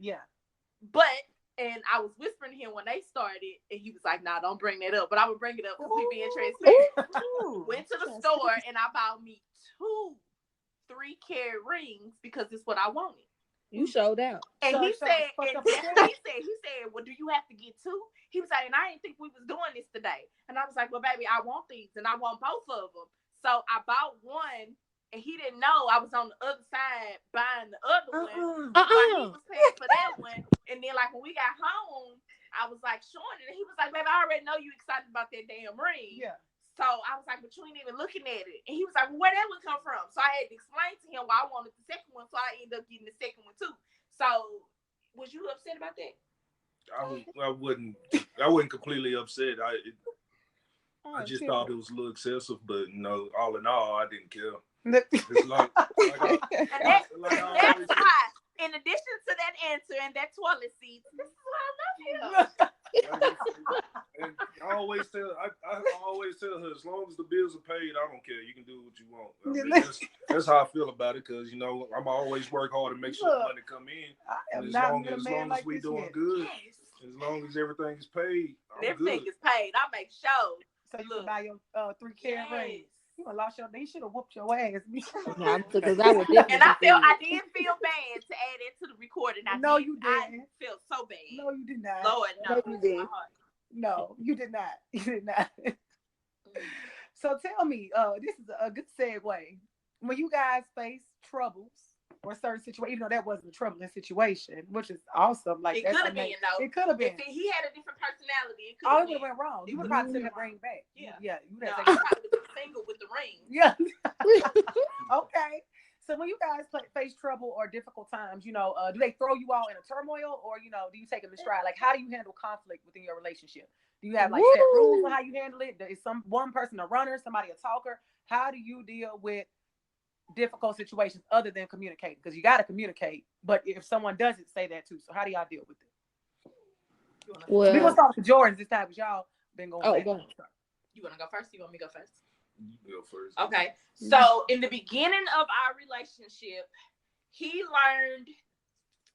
And I was whispering to him when they started, and he was like, "Nah, don't bring that up." But I would bring it up because we being transparent. Went to the store and I bought me 2 3-carat rings because it's what I wanted. You showed out. And he said, "Well, do you have to get 2?" He was like, "And I didn't think we was doing this today." And I was like, "Well, baby, I want these and I want both of them." So I bought one. And he didn't know I was on the other side buying the other one. While he was paying for that one. And then, like, when we got home, I was, like, showing it. And he was like, "Baby, I already know you excited about that damn ring." So I was like, "But you ain't even looking at it." And he was like, "Well, where that one come from?" So I had to explain to him why I wanted the second one. So I ended up getting the second one, too. So was you upset about that? I wasn't completely upset. I just thought it was a little excessive. But, all in all, I didn't care. It's like that's why, in addition to that answer and that toilet seat, this is why I love him. And I always tell her, as long as the bills are paid, I don't care. You can do what you want. I mean, that's how I feel about it, because I'm always work hard to make sure the money come in. As long as we doing good, as long as everything is paid, everything is paid. I make sure. So you can buy your 3-carat ring. You lost your. They should have whooped your ass. Because I would definitely. And I did feel bad to add it to the recording. You didn't. I felt so bad. No, you did not. Lord, no, you did. No, you did not. You did not. So tell me, this is a good segue. When you guys face troubles or certain situations, even though that wasn't a troubling situation, which is awesome. Like it could have been, though. It could have been. If he had a different personality, it would have went wrong. You would probably send the ring back. Yeah. You would have probably been single with the ring. Yeah. Okay. So when you guys face trouble or difficult times, do they throw you all in a turmoil, or do you take them in stride? Like, how do you handle conflict within your relationship? Do you have set rules on how you handle it? Is one person a runner, somebody a talker? How do you deal with difficult situations other than communicating? Because you got to communicate, but if someone doesn't, say that too. So how do y'all deal with it? We're gonna start with Jordans this time, because y'all been going. Go ahead. You want to go first? You want me to go first? You go first. Okay. So in the beginning of our relationship, he learned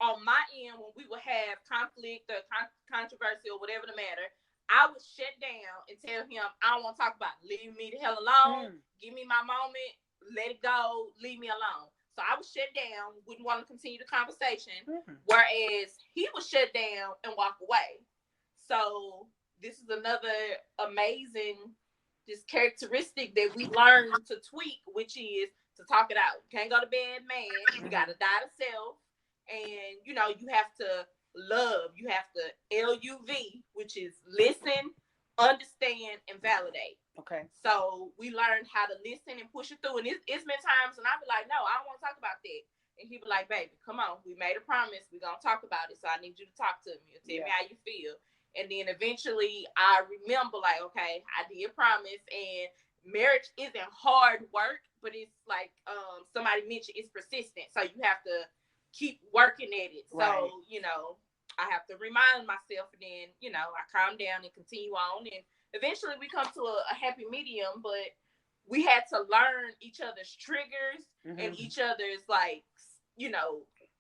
on my end, when we would have conflict or controversy or whatever the matter, I would shut down and tell him, "I don't want to talk about it. Leave me the hell alone. Give me my moment. Let it go. Leave me alone." So I would shut down, wouldn't want to continue the conversation, whereas he would shut down and walk away. So this is another amazing characteristic that we learned to tweak, which is to talk it out. You can't go to bed mad. You got to die to self. And, you have to love. You have to LUV, which is listen, understand, and validate. Okay. So we learned how to listen and push it through. And it's been times when I'll be like, "No, I don't want to talk about that." And he'll be like, "Baby, come on. We made a promise. We're going to talk about it. So I need you to talk to me. Tell me how you feel." And then eventually I remember, like, okay, I did promise. And marriage isn't hard work, but it's like somebody mentioned, it's persistent. So you have to keep working at it. Right. So, I have to remind myself, and then, I calm down and continue on. And eventually we come to a happy medium, but we had to learn each other's triggers and each other's, like,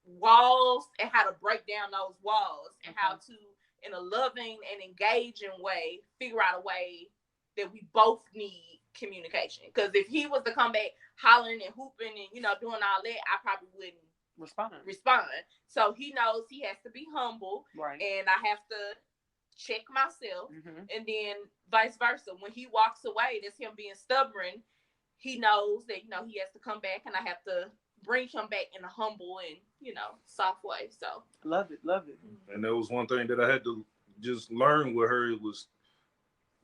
walls, and how to break down those walls, and how to, in a loving and engaging way, figure out a way that we both need communication. Because if he was to come back hollering and hooping and, doing all that, I probably wouldn't respond. So he knows he has to be humble, right? And I have to check myself, and then vice versa. When he walks away, that's him being stubborn. He knows that he has to come back, and I have to bring him back in a humble and soft way. So love it. And there was one thing that I had to just learn with her. It was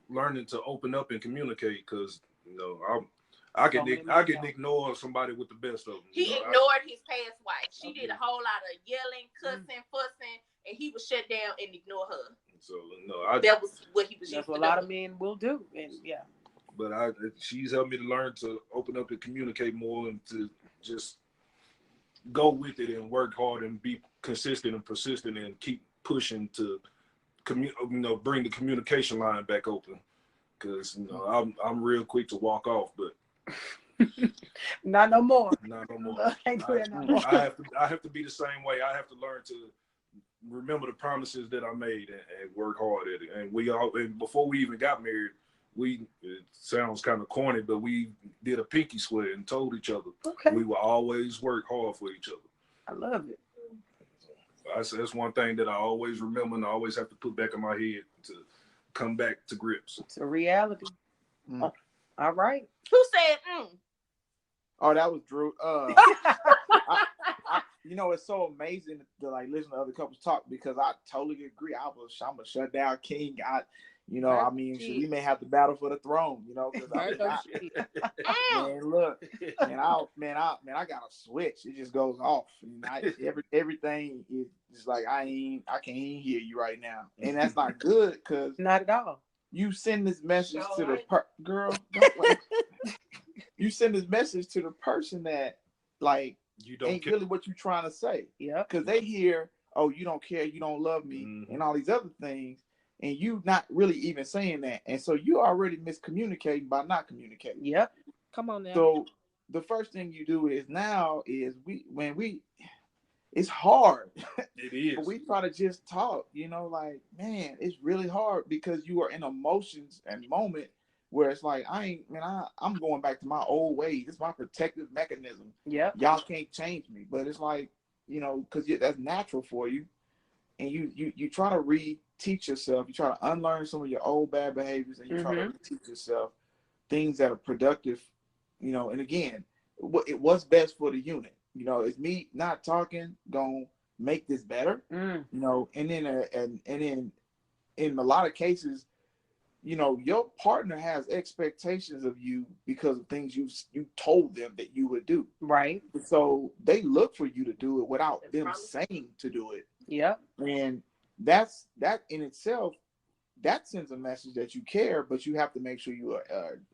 learning to open up and communicate, because I can ignore somebody with the best of them. He ignored his past wife. She did a whole lot of yelling, cussing, fussing, and he would shut down and ignore her. So that was what he was. That's what a lot of men will do, and But she's helped me to learn to open up and communicate more and to just go with it and work hard and be consistent and persistent and keep pushing to bring the communication line back open. Because I'm real quick to walk off, but not no more. Not no more. I have to be the same way. I have to learn to remember the promises that I made and work hard at it. And before we even got married, it sounds kind of corny, but we did a pinky swear and told each other we will always work hard for each other. I love it. That's one thing that I always remember and I always have to put back in my head to come back to grips. It's a reality. All right. Who said Oh, that was Drew. It's so amazing to like listen to other couples talk because I totally agree. I'm a shutdown king. We may have to battle for the throne, because man, look, I got a switch. It just goes off. Everything is just like I can't even hear you right now, and that's not good because not at all. You send this message to the girl. You send this message to the person that like you don't ain't care. Really what you trying to say. Yeah, because they hear, oh, you don't care, you don't love me, and all these other things. And you not really even saying that. And so you already miscommunicating by not communicating. Yep. Come on now. So the first thing you do is it's hard. It is. But we try to just talk, like, man, it's really hard because you are in emotions and moment where it's like, I'm going back to my old ways. It's my protective mechanism. Yeah. Y'all can't change me. But it's like, because that's natural for you. And you try to teach yourself, you try to unlearn some of your old bad behaviors, and you try to teach yourself things that are productive, and again, what's best for the unit. Is me not talking gonna make this better? And then in a lot of cases, your partner has expectations of you because of things you told them that you would do. Right. So they look for you to do it without them saying to do it. Yep. And that in itself, that sends a message that you care, but you have to make sure you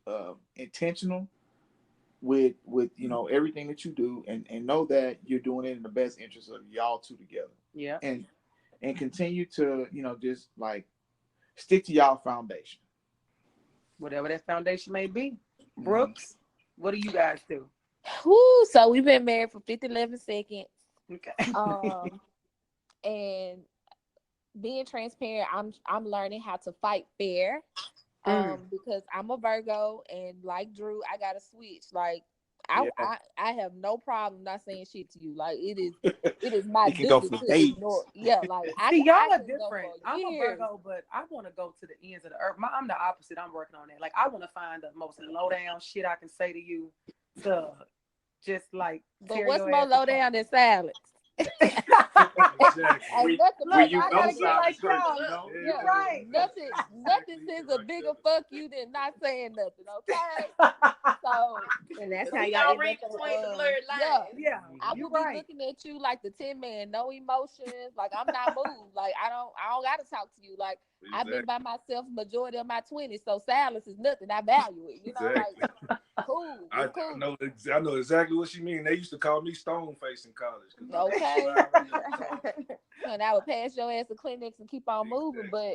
are intentional with everything that you do, and know that you're doing it in the best interest of y'all two together. Yeah. And continue to just like stick to y'all foundation, whatever that foundation may be. Brooks, what do you guys do? So we've been married for 11 seconds. Okay. And being transparent, I'm learning how to fight fair. Because I'm a Virgo, and like Drew, I got to switch. Like I have no problem not saying shit to you. Like it is my duty to ignore. Yeah, like y'all are different. I'm a Virgo, but I want to go to the ends of the earth. I'm the opposite. I'm working on that. Like I want to find the most low down shit I can say to you to just like. But what's more low down than silence? Exactly. Right. Nothing sends a bigger fuck you than not saying nothing. Okay. So, and that's how y'all read between the blurred lines. Yeah. I will be looking at you like the Tin Man, no emotions. Like I'm not moved. Like I don't gotta talk to you. Like I've been by myself majority of my 20s, so silence is nothing. I value it. Like cool. I know exactly what you mean. They used to call me stone face in college. Okay. And I would pass your ass to clinics and keep on moving, but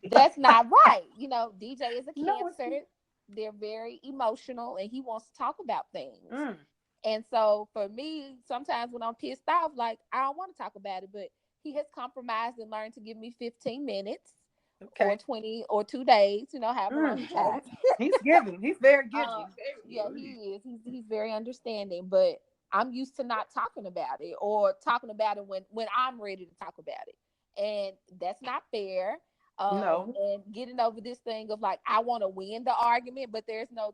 that's not right. DJ is a Cancer. They're very emotional, and he wants to talk about things. And so for me, sometimes when I'm pissed off, like I don't want to talk about it, but he has compromised and learned to give me 15 minutes. Or 20 or 2 days, however long he has. He's giving. He's very giving. Yeah, he is. He's very understanding, but I'm used to not talking about it or talking about it when I'm ready to talk about it. And that's not fair. No. And getting over this thing of like, I want to win the argument, but there's no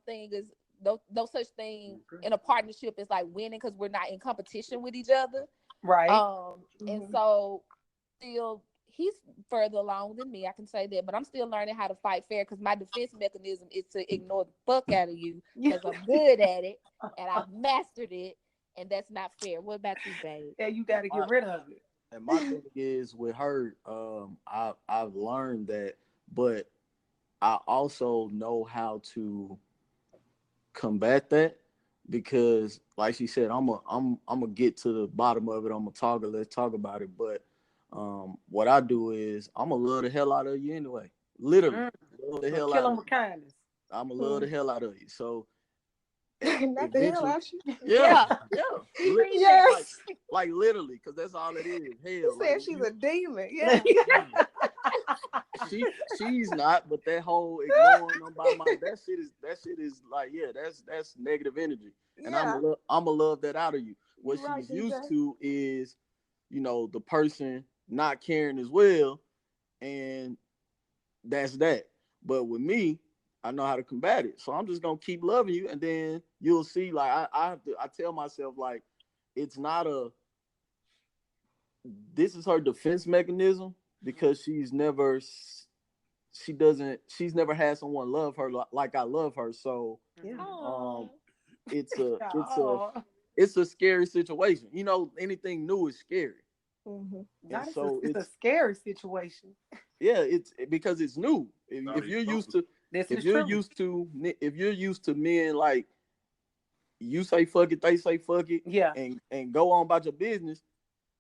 such thing in a partnership as like winning because we're not in competition with each other. Right. And so still, he's further along than me, I can say that, but I'm still learning how to fight fair because my defense mechanism is to ignore the fuck out of you because I'm good at it and I've mastered it, and that's not fair. What about you, babe? Yeah, you got to get rid of it. And my thing is with her, I've learned that, but I also know how to combat that because, like she said, I'm gonna get to the bottom of it. I'm gonna talk. Let's talk about it. But what I do is I'm gonna love the hell out of you anyway. Literally, love the hell kill out them of with you. kindness. I'm gonna love the hell out of you. So Not the hell out you. yeah. Yes. Like literally, because that's all it is. He Hell, said like, she's a demon. Yeah. she's not, but that whole ignoring them by my that shit is like, yeah, that's negative energy. And Yeah. I'ma love that out of you. What You're right, she's used DJ. to is, the person not caring as well, and that's that. But with me, I know how to combat it. So I'm just gonna keep loving you, and then you'll see. Like I tell myself, like, it's not this is her defense mechanism because she's never had someone love her like I love her. So it's a scary situation. Anything new is scary. Mm-hmm. And so it's a scary situation. Yeah, it's because it's new. If you're used to men, like, you say fuck it, they say fuck it, yeah, and go on about your business,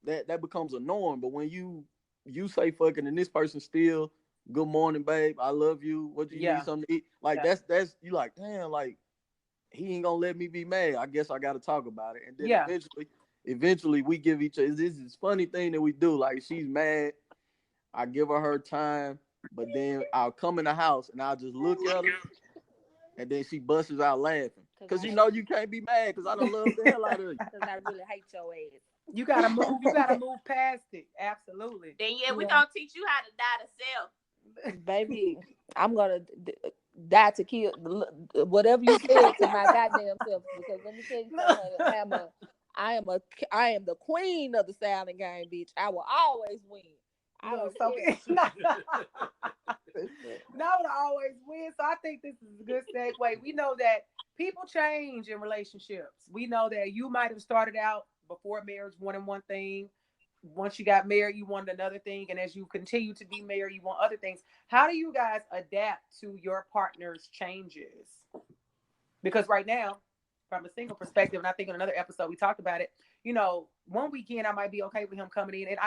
that becomes a norm. But when you say fuck it and this person still, good morning, babe, I love you, what you need something to eat, like, that's you like, damn, like, he ain't gonna let me be mad. I guess I gotta talk about it. And then eventually we give each other this funny thing that we do. Like, she's mad, I give her time, but then I'll come in the house and I'll just look at her, and then she busts out laughing. Because you can't be mad because I don't love the hell out of you. Because I really hate your ass. You gotta move past it. Absolutely. Then we gonna teach you how to die to self. Baby, I'm gonna die to kill whatever you said to my goddamn self. Because let me tell you something, I am the queen of the silent game, bitch. I will always win. I don't care. No, to always win. So I think this is a good segue. We know that people change in relationships. We know that you might have started out before marriage wanting one thing. Once you got married, you wanted another thing. And as you continue to be married, you want other things. How do you guys adapt to your partner's changes? Because right now, from a single perspective, and I think in another episode we talked about it, one weekend I might be okay with him coming in,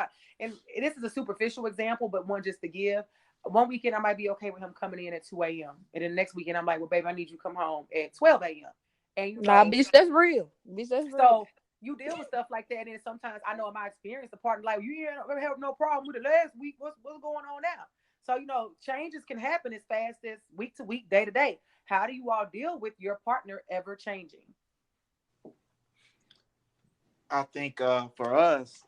and this is a superficial example, but one just to give. One weekend I might be okay with him coming in at 2 a.m. And then the next weekend I'm like, well, babe, I need you to come home at 12 a.m. And bitch, that's real. Bitch, that's real. So you deal with stuff like that, and sometimes I know in my experience, the partner like, you ain't have no problem with it last week. What's going on now? So changes can happen as fast as week to week, day to day. How do you all deal with your partner ever changing? I think for us,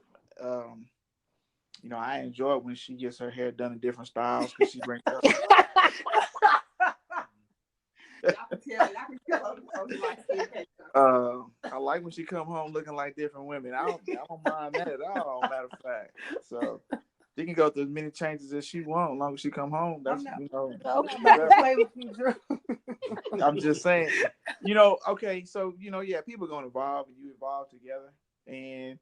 I enjoy when she gets her hair done in different styles because she brings up. I like when she come home looking like different women. I don't mind that at all. Matter of fact, so she can go through as many changes as she wants, as long as she come home. That's I'm just saying, okay, so people gonna evolve and you evolve together, and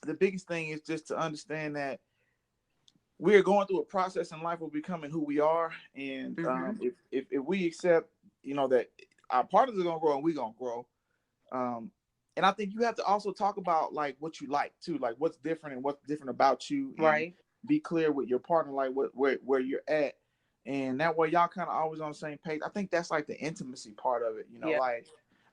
the biggest thing is just to understand that we're going through a process in life of becoming who we are, and if we accept, that our partners are gonna grow and we're gonna grow, and I think you have to also talk about like what you like too, like what's different and what's different about you, right? Be clear with your partner, like where you're at, and that way y'all kind of always on the same page. I think that's like the intimacy part of it, like.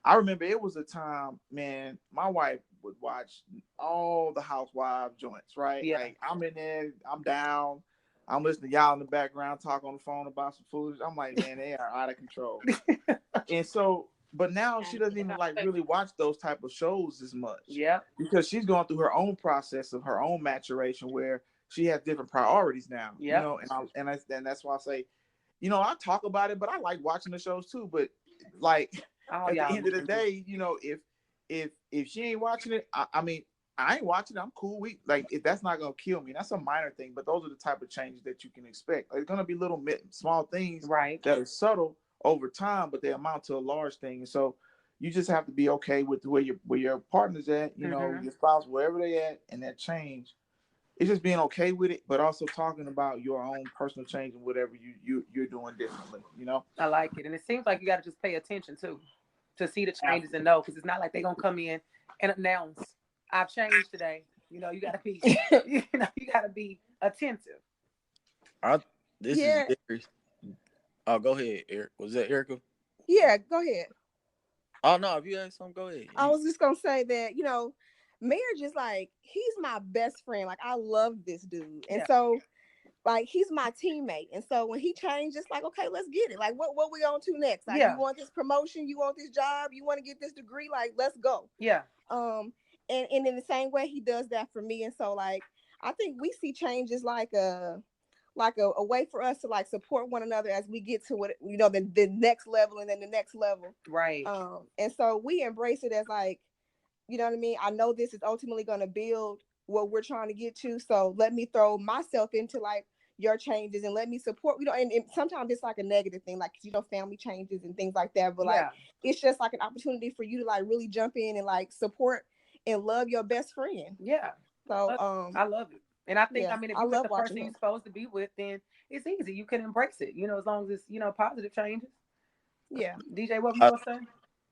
I remember it was a time, man, my wife would watch all the housewives joints, right? Yeah. Like, I'm in there, I'm down, I'm listening to y'all in the background talk on the phone about some food. I'm like, man, they are out of control. And so, but now she doesn't even like really watch those type of shows as much. Yeah. Because she's going through her own process of her own maturation where she has different priorities now. Yeah. And that's why I say, I talk about it, but I like watching the shows too. But like, at the end of the day, if she ain't watching it, I mean, I ain't watching it. I'm cool. If that's not gonna kill me. That's a minor thing, but those are the type of changes that you can expect. It's gonna be little small things, right, that are subtle over time, but they amount to a large thing. And so you just have to be okay with where your partner's at. Your spouse, wherever they at, and that change it's just being okay with it, but also talking about your own personal change and whatever you're doing differently. I like it, and it seems like you got to just pay attention too, to see the changes and know, because it's not like they're gonna come in and announce, "I've changed today." You got to be, you got to be attentive. This is Eric. Oh, go ahead, Eric. Was that Erica? Yeah, go ahead. Oh no, if you had something, go ahead. I was just gonna say that marriage is like, he's my best friend. Like, I love this dude, and so like, he's my teammate. And so when he changed, it's like, okay, let's get it. Like, what we on to next? Like, you want this promotion? You want this job? You want to get this degree? Like, let's go. Yeah. And in the same way, he does that for me. And so, like, I think we see changes like a way for us to like support one another as we get to what the next level and then the next level. Right. And so we embrace it as like, you know what I mean? I know this is ultimately going to build what we're trying to get to. So let me throw myself into like your changes and let me support, and sometimes it's like a negative thing, like, family changes and things like that. But like, it's just like an opportunity for you to like really jump in and like support and love your best friend. Yeah. So I love it. And I think, if you're with the person you're him. supposed to be with, then it's easy. You can embrace it, as long as it's, positive changes. Yeah. DJ, what were you going to say?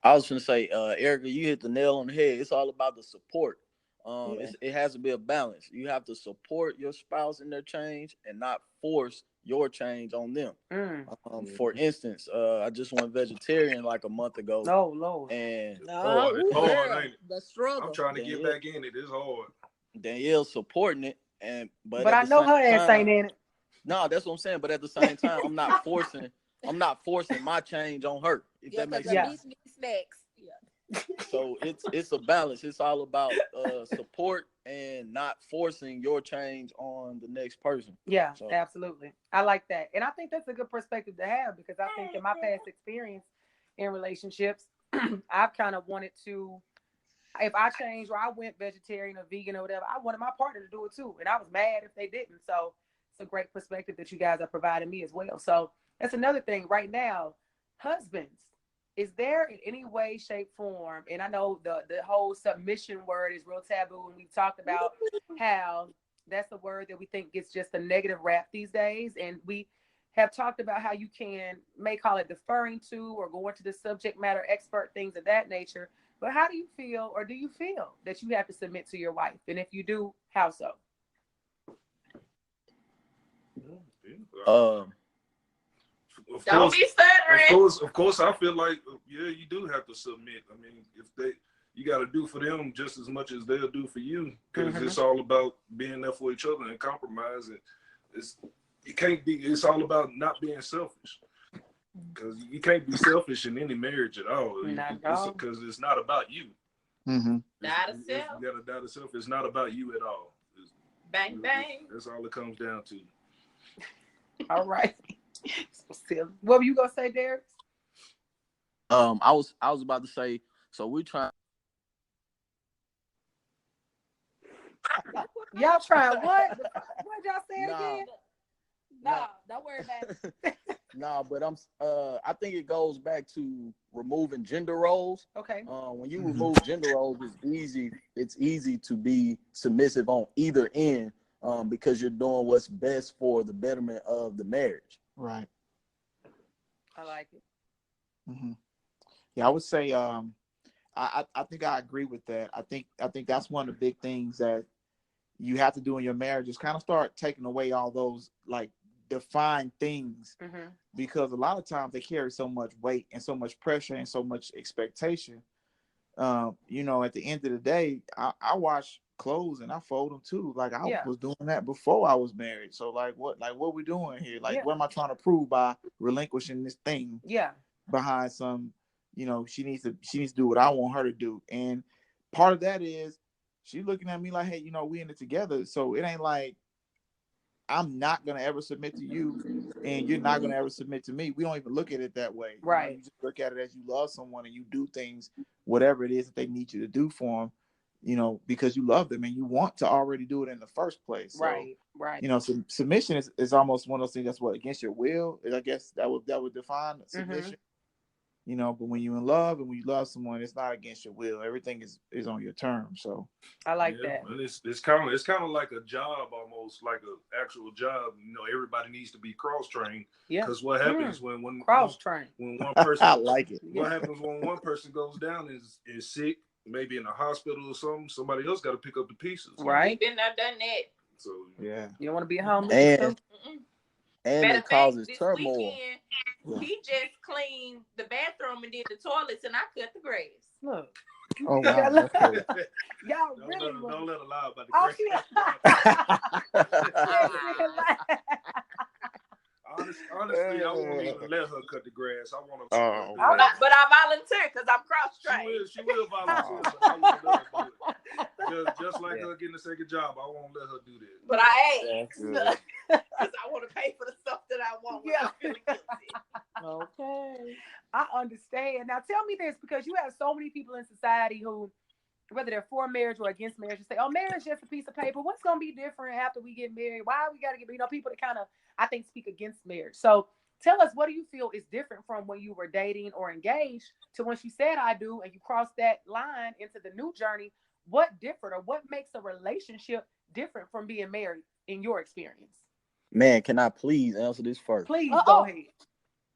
I was going to say, Erica, you hit the nail on the head. It's all about the support. It has to be a balance. You have to support your spouse in their change and not force your change on them. For instance, I just went vegetarian like a month ago. Oh Lord. And it's hard, ain't it? The struggle. I'm trying to get back in it. It's hard. Danielle's supporting it, but I know her ass ain't in it. No, that's what I'm saying. But at the same time, I'm not forcing my change on her. If that makes sense. Snacks. So it's a balance. It's all about support and not forcing your change on the next person. Yeah, absolutely. I like that. And I think that's a good perspective to have, because I think in my past experience in relationships, I've kind of wanted to, if I changed or I went vegetarian or vegan or whatever, I wanted my partner to do it too. And I was mad if they didn't. So it's a great perspective that you guys are providing me as well. So that's another thing right now. Husbands, is there in any way, shape, form, and I know the whole submission word is real taboo, and we've talked about how that's a word that we think gets just a negative rap these days, and we have talked about how you may call it deferring to or going to the subject matter expert, things of that nature. But how do you feel, or do you feel that you have to submit to your wife? And if you do, how so? Don't be stuttering. Of course, I feel like, you do have to submit. I mean, you got to do for them just as much as they'll do for you, because it's all about being there for each other and compromising. It's all about not being selfish, because you can't be selfish in any marriage at all. Because it's not about you. Die to self. You got to die to self. It's not about you at all. Bang bang. That's all it comes down to. All right. So silly. What were you gonna say, Derek? I was about to say, so we're trying. Y'all trying what? What y'all say again? No, don't worry about it. No, but I think it goes back to removing gender roles. Okay. When you remove gender roles, it's easy to be submissive on either end, because you're doing what's best for the betterment of the marriage. Right. I like it. Mm-hmm. Yeah, I would say I think I agree with that. I think that's one of the big things that you have to do in your marriage, is kind of start taking away all those like defined things, because a lot of times they carry so much weight and so much pressure and so much expectation. At the end of the day, I wash clothes and I fold them too. Like I was doing that before I was married. So what we doing here? Like what am I trying to prove by relinquishing this thing? Yeah. Behind some, she needs to do what I want her to do. And part of that is she's looking at me like, hey, we in it together. So it ain't like I'm not gonna ever submit to you and you're not gonna ever submit to me. We don't even look at it that way. Right. You just look at it as you love someone and you do things, whatever it is that they need you to do for them, because you love them and you want to already do it in the first place. So, right. So submission is almost one of those things that's against your will. I guess that would define submission. you know, but when you're in love and when you love someone, it's not against your will. Everything is on your terms. So I like that. And it's kind of like a job, almost like an actual job. You know, everybody needs to be cross trained. Yeah. Because what happens when cross trained when one person I like it. What happens when one person goes down is sick, maybe in a hospital or something? Somebody else got to pick up the pieces. Right. Been there, done that. So yeah, you don't want to be homeless. And it causes turmoil. Weekend, he just cleaned the bathroom and did the toilets, and I cut the grass. Look. Oh wow. Okay. Y'all don't let her lie about the grass. Honestly, I won't even let her cut the grass. I want to. But I volunteer because I'm cross-trained. She will volunteer, but I won't let her do it. Just like her getting a second job, I won't let her do that. But I ask because I want to pay for the stuff that I want without feeling guilty. Okay, I understand. Now tell me this, because you have so many people in society who, whether they're for marriage or against marriage, say, "Oh, marriage is just a piece of paper. What's gonna be different after we get married? Why we gotta get?" You know, people that kind of, I think, speak against marriage. So tell us, what do you feel is different from when you were dating or engaged to once you said "I do" and you crossed that line into the new journey? What different, or what makes a relationship different from being married in your experience? Man, can I please answer this first? Please go ahead.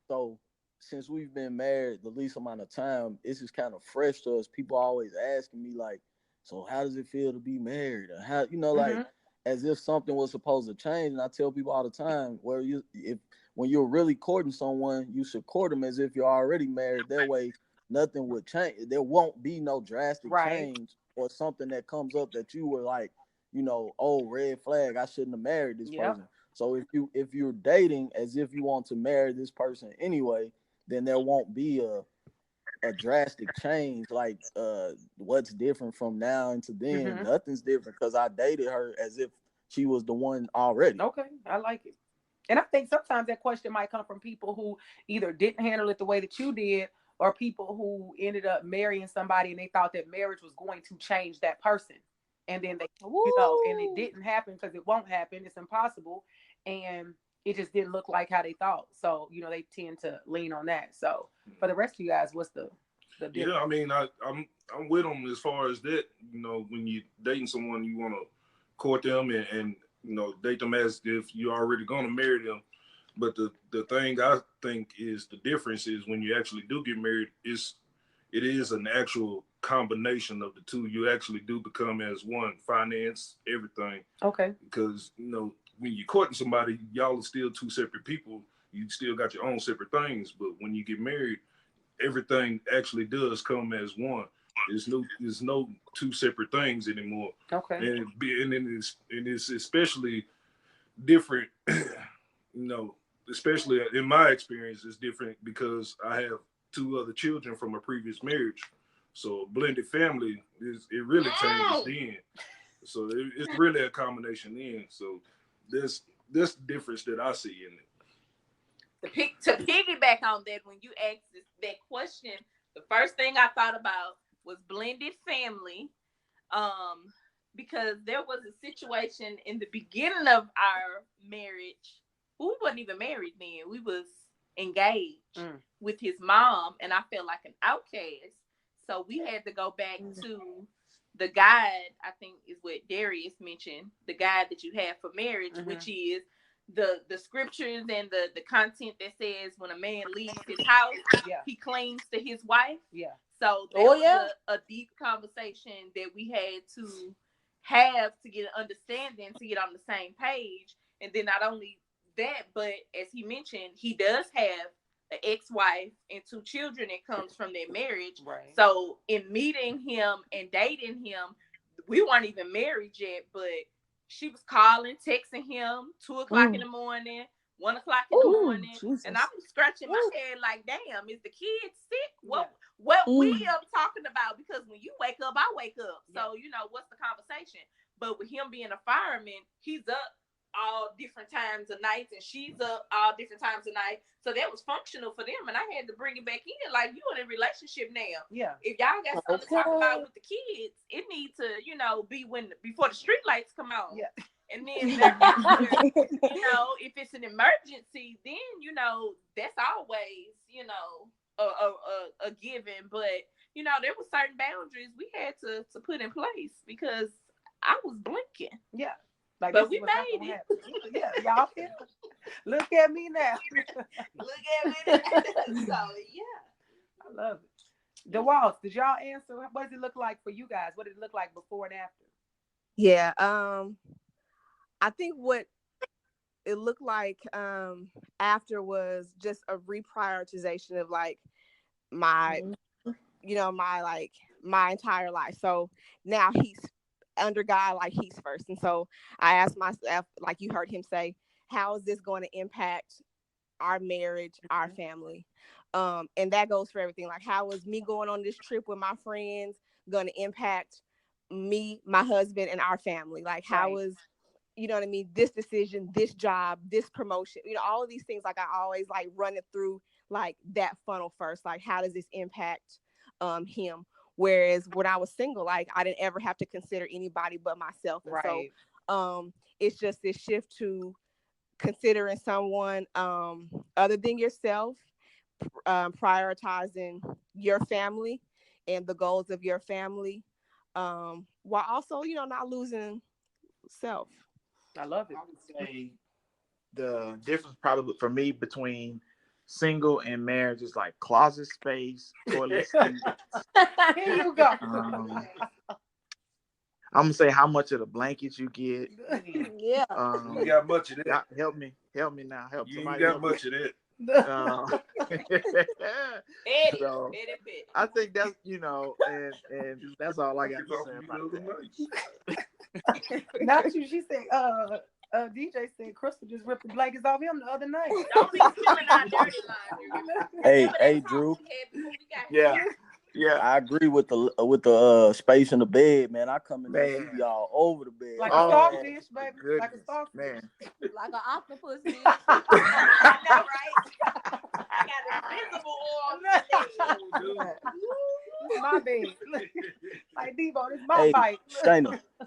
So, since we've been married the least amount of time, it's just kind of fresh to us. People always asking me, like, so how does it feel to be married? Or how, you know, like, as if something was supposed to change. And I tell people all the time, when you're really courting someone, you should court them as if you're already married. That way, nothing would change. There won't be no drastic change or something that comes up that you were like, you know, oh, red flag, I shouldn't have married this person. So if you're dating as if you want to marry this person anyway, then there won't be a drastic change, like what's different from now into then. Nothing's different, because I dated her as if she was the one already. Okay, I like it. And I think sometimes that question might come from people who either didn't handle it the way that you did, or people who ended up marrying somebody and they thought that marriage was going to change that person. And then they, you know, and it didn't happen, because it won't happen. It's impossible. And it just didn't look like how they thought. So, you know, they tend to lean on that. So for the rest of you guys, what's the difference? Yeah, I mean, I'm with them as far as that. You know, when you're dating someone, you want to court them and you know, date them as if you're already going to marry them. But the thing I think is the difference is when you actually do get married, it is an actual combination of the two. You actually do become as one, finance, everything. Okay. Because, you know, when you're courting somebody, y'all are still two separate people. You still got your own separate things. But when you get married, everything actually does come as one. There's no two separate things anymore. Okay. And it's especially different, you know, especially in my experience, it's different because I have 2 other children from a previous marriage. So a blended family it really changes then. So it's really a combination then. So there's this difference that I see in it. To piggyback on that, when you asked that question, the first thing I thought about was blended family, because there was a situation in the beginning of our marriage. We wasn't even married then. We was engaged with his mom, and I felt like an outcast. So we had to go back to the guide, I think is what Darius mentioned, the guide that you have for marriage, which is the scriptures and the content that says when a man leaves his house, he clings to his wife. Yeah. So that was a deep conversation that we had to have to get an understanding, to get on the same page. And then not only that, but as he mentioned, he does have an ex-wife and 2 children that comes from their marriage. Right. So in meeting him and dating him, we weren't even married yet, but she was calling, texting him 2:00 in the morning, 1:00 in the morning, Jesus. And I'm scratching my head like, damn, is the kid sick? What we are talking about? Because when you wake up, I wake up. So you know what's the conversation? But with him being a fireman, he's up all different times of nights, and she's up all different times of night. So that was functional for them, and I had to bring it back in. Like, you in a relationship now. Yeah. If y'all got something to talk about with the kids, it needs to, you know, be before the street lights come on. Yeah. And then, you know, if it's an emergency, then, you know, that's always, you know, a given, but you know, there were certain boundaries we had to put in place because I was blinking. Yeah. Like, but we made it. Yeah, y'all here. Look at me now. Look at me now. So yeah. I love it. Dewalts, did y'all answer? What does it look like for you guys? What did it look like before and after? Yeah. I think what it looked like after was just a reprioritization of like my my entire life. So now he's under God, like he's first. And so I asked myself, like you heard him say, how is this going to impact our marriage, our family? And that goes for everything. Like, how is me going on this trip with my friends going to impact me, my husband, and our family? Like, how is, you know what I mean, this decision, this job, this promotion, you know, all of these things, like I always like run it through like that funnel first. Like, how does this impact him? Whereas when I was single, like I didn't ever have to consider anybody but myself. And so it's just this shift to considering someone other than yourself, prioritizing your family and the goals of your family, while also, you know, not losing self. I love it. I would say the difference probably for me between single and marriage is like closet space, toilet seat. Here you go. I'm gonna say how much of the blankets you get. Yeah. You got much of that. Help me now. Help you somebody. You got much of that. So, I think that's, you know, and that's all I got to say about that. Not you. She said, DJ said Crystal just ripped the blankets off him the other night. Don't be spilling our dirty laundry. Hey, Drew. Yeah. Yeah, I agree with the space in the bed, man. I come in there, you be all over the bed. Like a starfish, baby. Goodness, like a starfish. Man. Like an octopus. I know, right? I got invisible oil. My bed. Like Devo, this my bite.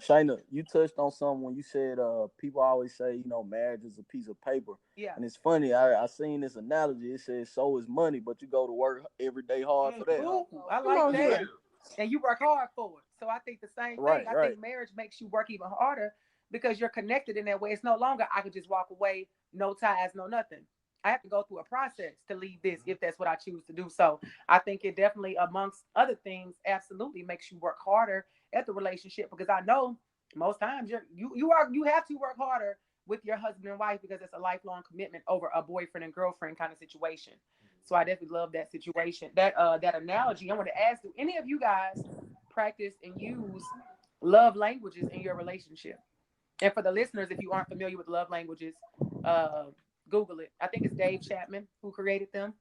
Shayna, you touched on something when you said people always say, you know, marriage is a piece of paper. Yeah. And it's funny, I seen this analogy. It says so is money, but you go to work every day hard for that. Ooh, I like that. And you work hard for it. So I think the same thing. I think marriage makes you work even harder because you're connected in that way. It's no longer I could just walk away, no ties, no nothing. I have to go through a process to leave this if that's what I choose to do. So I think it definitely, amongst other things, absolutely makes you work harder at the relationship, because I know most times you have to work harder with your husband and wife because it's a lifelong commitment over a boyfriend and girlfriend kind of situation. So I definitely love that situation, that analogy. I want to ask, do any of you guys practice and use love languages in your relationship? And for the listeners, if you aren't familiar with love languages, Google it. I think it's Dave Chapman who created them.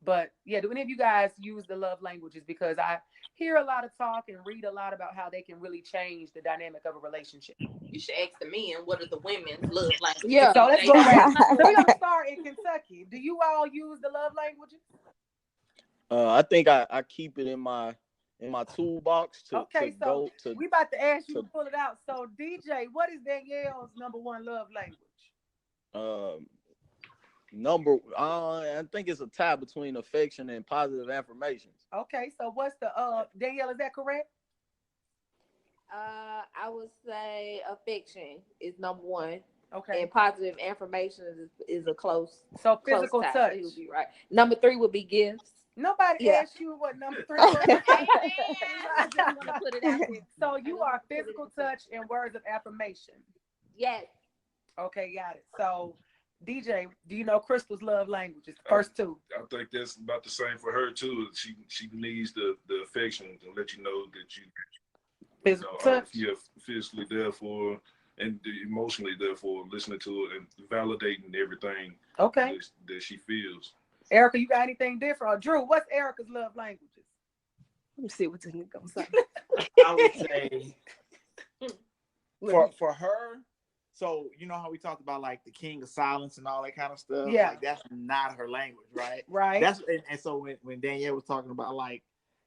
But yeah, do any of you guys use the love languages? Because I hear a lot of talk and read a lot about how they can really change the dynamic of a relationship. You should ask the men, what are the women's love languages? Yeah, so let's go back. So we're gonna start in Kentucky. Do you all use the love languages? I think I keep it in my toolbox to so we about to ask you to pull it out. So DJ, what is Danielle's number one love language? I think it's a tie between affection and positive affirmations. Okay, so what's the Danielle, is that correct? I would say affection is number one. Okay. And positive affirmations is a close. So physical close touch. So he would be right. Number 3 would be gifts. Nobody asked you what number 3 was. I just want to put it out there. So you are physical touch and words of affirmation. Yes. Okay, got it. So DJ, do you know Crystal's love languages? The first two. I think that's about the same for her too. She needs the affection to let you know that you physical touch. You're physically there for and emotionally there for, listening to it and validating everything. Okay. That she feels. Erica, you got anything different? Or Drew, what's Erica's love languages? Let me see what's in gonna say. I would say for her. So, you know how we talked about like the king of silence and all that kind of stuff? Yeah. Like, that's not her language, right? Right. And so when Danielle was talking about like,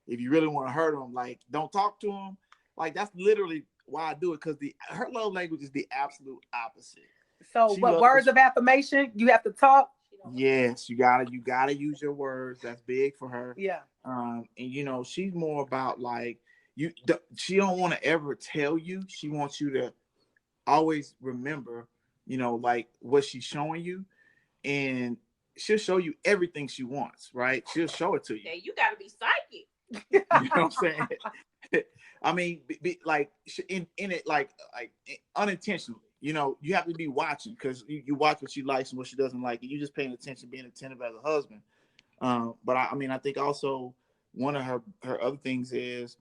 if you really want to hurt him, like, don't talk to him. Like, that's literally why I do it, because her love language is the absolute opposite. So what words of affirmation? You have to talk. Yes, you gotta use your words. That's big for her. Yeah. And you know, she's more about like she don't want to ever tell you. She wants you to always remember, you know, like what she's showing you, and she'll show you everything she wants, right? She'll show it to you. Yeah, you gotta be psychic. You know what I'm saying? I mean, like in it, like unintentionally. You know, you have to be watching because you watch what she likes and what she doesn't like, and you just paying attention, being attentive as a husband. But I mean, I think also one of her other things is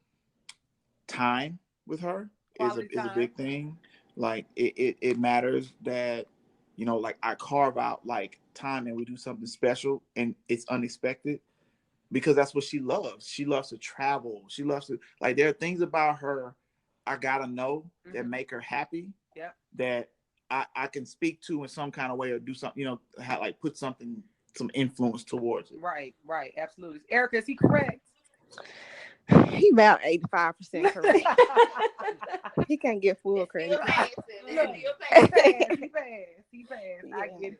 time with her is a big thing. Like it matters that, you know, like I carve out like time and we do something special and it's unexpected because that's what she loves. She loves to travel. She loves to, like, there are things about her I gotta know that make her happy. Yeah. That I can speak to in some kind of way or do something, you know, like put something, some influence towards it. Right, absolutely. Erica, is he correct? He about 85% correct. He can't get full credit. He passed. I get it.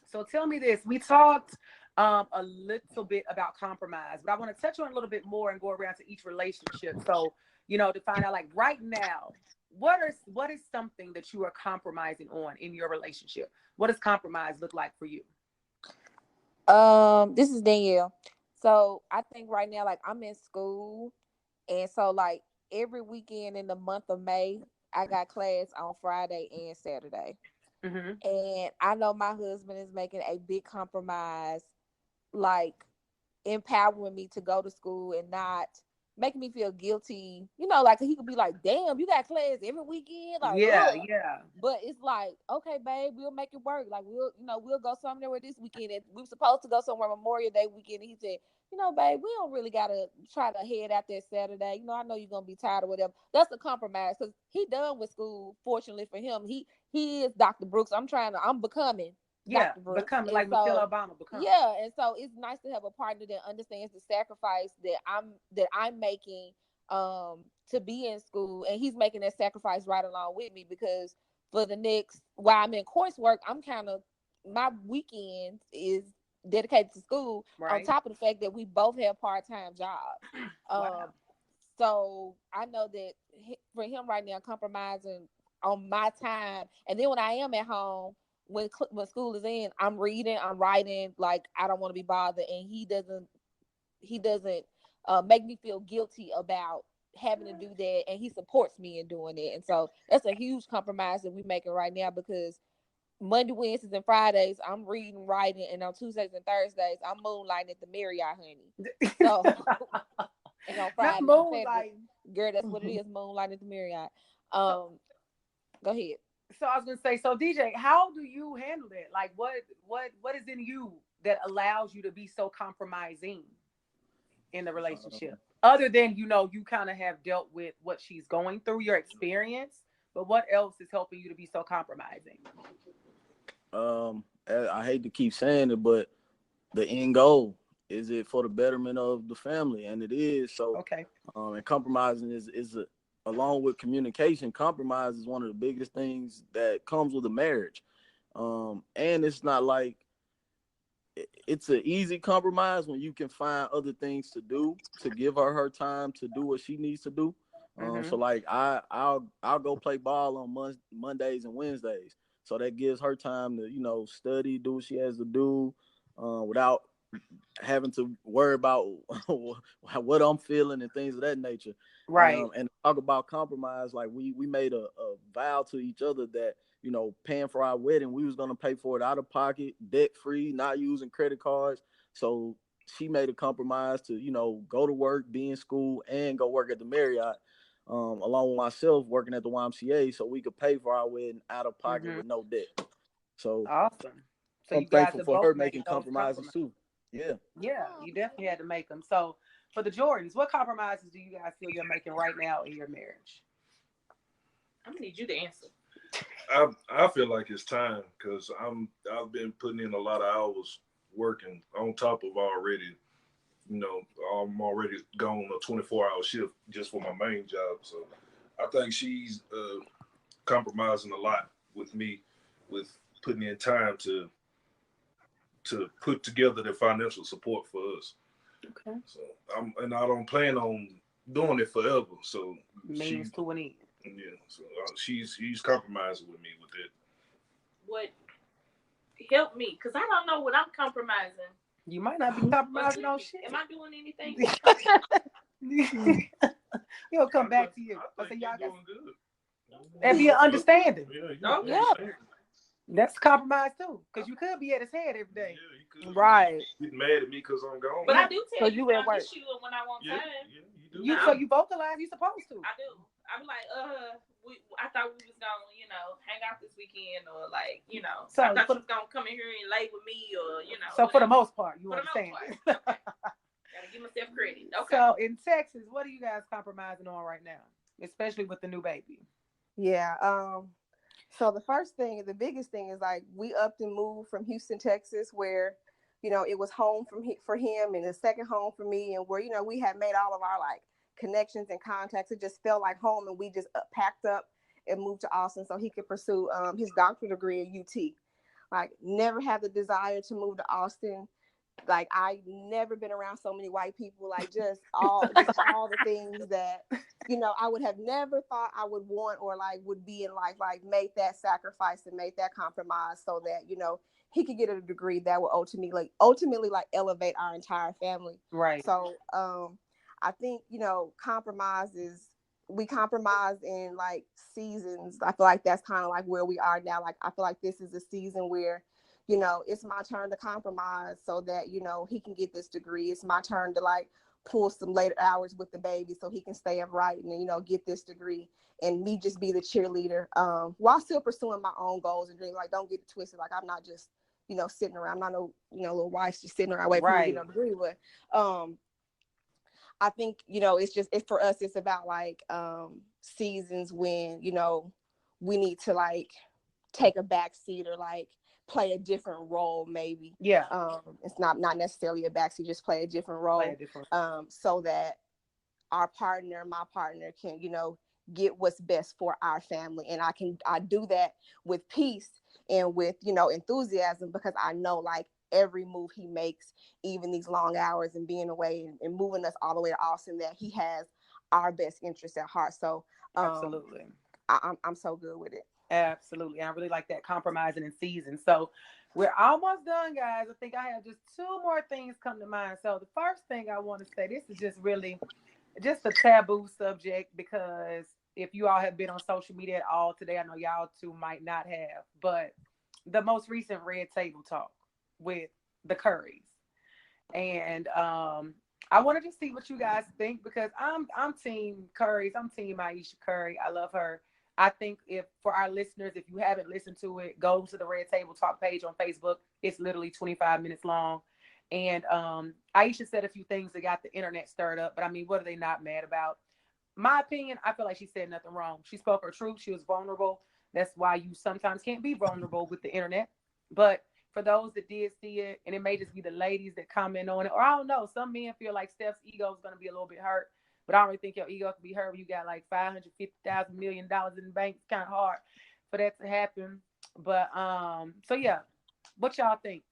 So tell me this. We talked a little bit about compromise, but I want to touch on a little bit more and go around to each relationship. So, you know, to find out, like, right now, what is something that you are compromising on in your relationship? What does compromise look like for you? This is Danielle. So I think right now, like, I'm in school, and so like every weekend in the month of May, I got class on Friday and Saturday. And I know my husband is making a big compromise, like empowering me to go to school and not making me feel guilty. You know, like he could be like, "Damn, you got class every weekend." Like, yeah. But it's like, okay, babe, we'll make it work. Like, we'll go somewhere this weekend. And we were supposed to go somewhere Memorial Day weekend. And he said, babe, we don't really gotta try to head out there Saturday. You know, I know you're gonna be tired or whatever. That's a compromise because he done with school. Fortunately for him, he is Dr. Brooks. I'm becoming Dr. Brooks. Becoming like Michelle Obama. Yeah, and so it's nice to have a partner that understands the sacrifice that I'm making to be in school, and he's making that sacrifice right along with me because for the next while I'm in coursework, I'm kind of my weekend is dedicated to school, on top of the fact that we both have part-time jobs. So I know that for him right now, compromising on my time, and then when I am at home, when school is in, I'm reading, I'm writing, like I don't want to be bothered, and he doesn't make me feel guilty about having to do that, and he supports me in doing it. And so that's a huge compromise that we're making right now because Monday, Wednesdays, and Fridays, I'm reading, writing, and on Tuesdays and Thursdays, I'm moonlighting at the Marriott, honey. So, and on Friday, girl, that's what it is, moonlighting at the Marriott. Go ahead. So I was gonna say, so DJ, how do you handle it? Like, what is in you that allows you to be so compromising in the relationship? Other than, you kind of have dealt with what she's going through, your experience, but what else is helping you to be so compromising? I hate to keep saying it, but the end goal is it for the betterment of the family, and it is. So okay. And compromising is along with communication. Compromise is one of the biggest things that comes with a marriage, and it's not like it's an easy compromise when you can find other things to do to give her time to do what she needs to do. So like I'll go play ball on Mondays and Wednesdays. So that gives her time to, study, do what she has to do, without having to worry about what I'm feeling and things of that nature. Right. And talk about compromise, like we made a vow to each other that, paying for our wedding, we was going to pay for it out of pocket, debt free, not using credit cards. So she made a compromise to, go to work, be in school, and go work at the Marriott. Along with myself working at the YMCA, so we could pay for our wedding out of pocket with no debt. So awesome. So I'm thankful for her making compromises too. Yeah, you definitely had to make them. So for the Jordans, what compromises do you guys feel you're making right now in your marriage? I'm gonna need you to answer. I feel like it's time because I've been putting in a lot of hours working on top of already. I'm already gone a 24-hour shift just for my main job. So I think she's compromising a lot with me, with putting in time to to put together the financial support for us. Okay. So I don't plan on doing it forever. So means to an end. Yeah. So she's compromising with me with it. What help me? Because I don't know what I'm compromising. You might not be compromising on shit. Am I doing anything? He'll come back to you. I think y'all doing good. And be an understanding. Yeah. That's compromise too, because you could be at his head every day. Yeah, you could. Right. Get mad at me because I'm gone. But I do tell you at work. when I want time. Yeah, you do. So you vocalize, you supposed to. I do. I'm like, I thought we was gonna, hang out this weekend, or like, So I thought you was gonna come in here and lay with me, or So for the most part, you for understand. The most part. Okay. Gotta give myself credit. Okay. So in Texas, what are you guys compromising on right now, especially with the new baby? Yeah. So the biggest thing is like we upped and moved from Houston, Texas, where, it was home for him and the second home for me, and where, we had made all of our like connections and contacts. It just felt like home, and we just packed up and moved to Austin so he could pursue his doctorate degree at UT. Like, never had the desire to move to Austin. Like, I never been around so many white people, like just all the things that, I would have never thought I would want or like would be in life, like make that sacrifice and make that compromise so that, he could get a degree that will ultimately like elevate our entire family. Right. So I think, we compromise in like seasons. I feel like that's kind of like where we are now. Like, I feel like this is a season where, it's my turn to compromise so that, he can get this degree. It's my turn to like pull some later hours with the baby so he can stay upright and, get this degree, and me just be the cheerleader while still pursuing my own goals and dreams. Like, don't get it twisted. Like, I'm not just, sitting around. I'm not no, little wife just sitting around waiting for me to get a degree. But I think, it's for us, it's about like seasons when, we need to like take a back seat or like play a different role, maybe. Yeah. It's not necessarily a backseat, just play a different role. So that my partner can, get what's best for our family. And I do that with peace and with, enthusiasm, because I know like every move he makes, even these long hours and being away and moving us all the way to Austin, that he has our best interests at heart. So absolutely. I'm so good with it. Absolutely. I really like that compromising in season. So we're almost done, guys. I think I have just two more things come to mind. So the first thing I want to say, this is just really just a taboo subject, because if you all have been on social media at all today, I know y'all two might not have, but the most recent Red Table Talk with the Currys. And I wanted to see what you guys think, because I'm team Currys. I'm team Aisha Curry. I love her. I think for our listeners, if you haven't listened to it, go to the Red Table Talk page on Facebook. It's literally 25 minutes long. And Aisha said a few things that got the internet stirred up. But I mean, what are they not mad about? My opinion, I feel like she said nothing wrong. She spoke her truth. She was vulnerable. That's why you sometimes can't be vulnerable with the internet. But for those that did see it, and it may just be the ladies that comment on it, or I don't know, some men feel like Steph's ego is going to be a little bit hurt. But I don't really think your ego can be hurt when you got like $550,000 million in the bank. It's kind of hard for that to happen. But so yeah, what y'all think?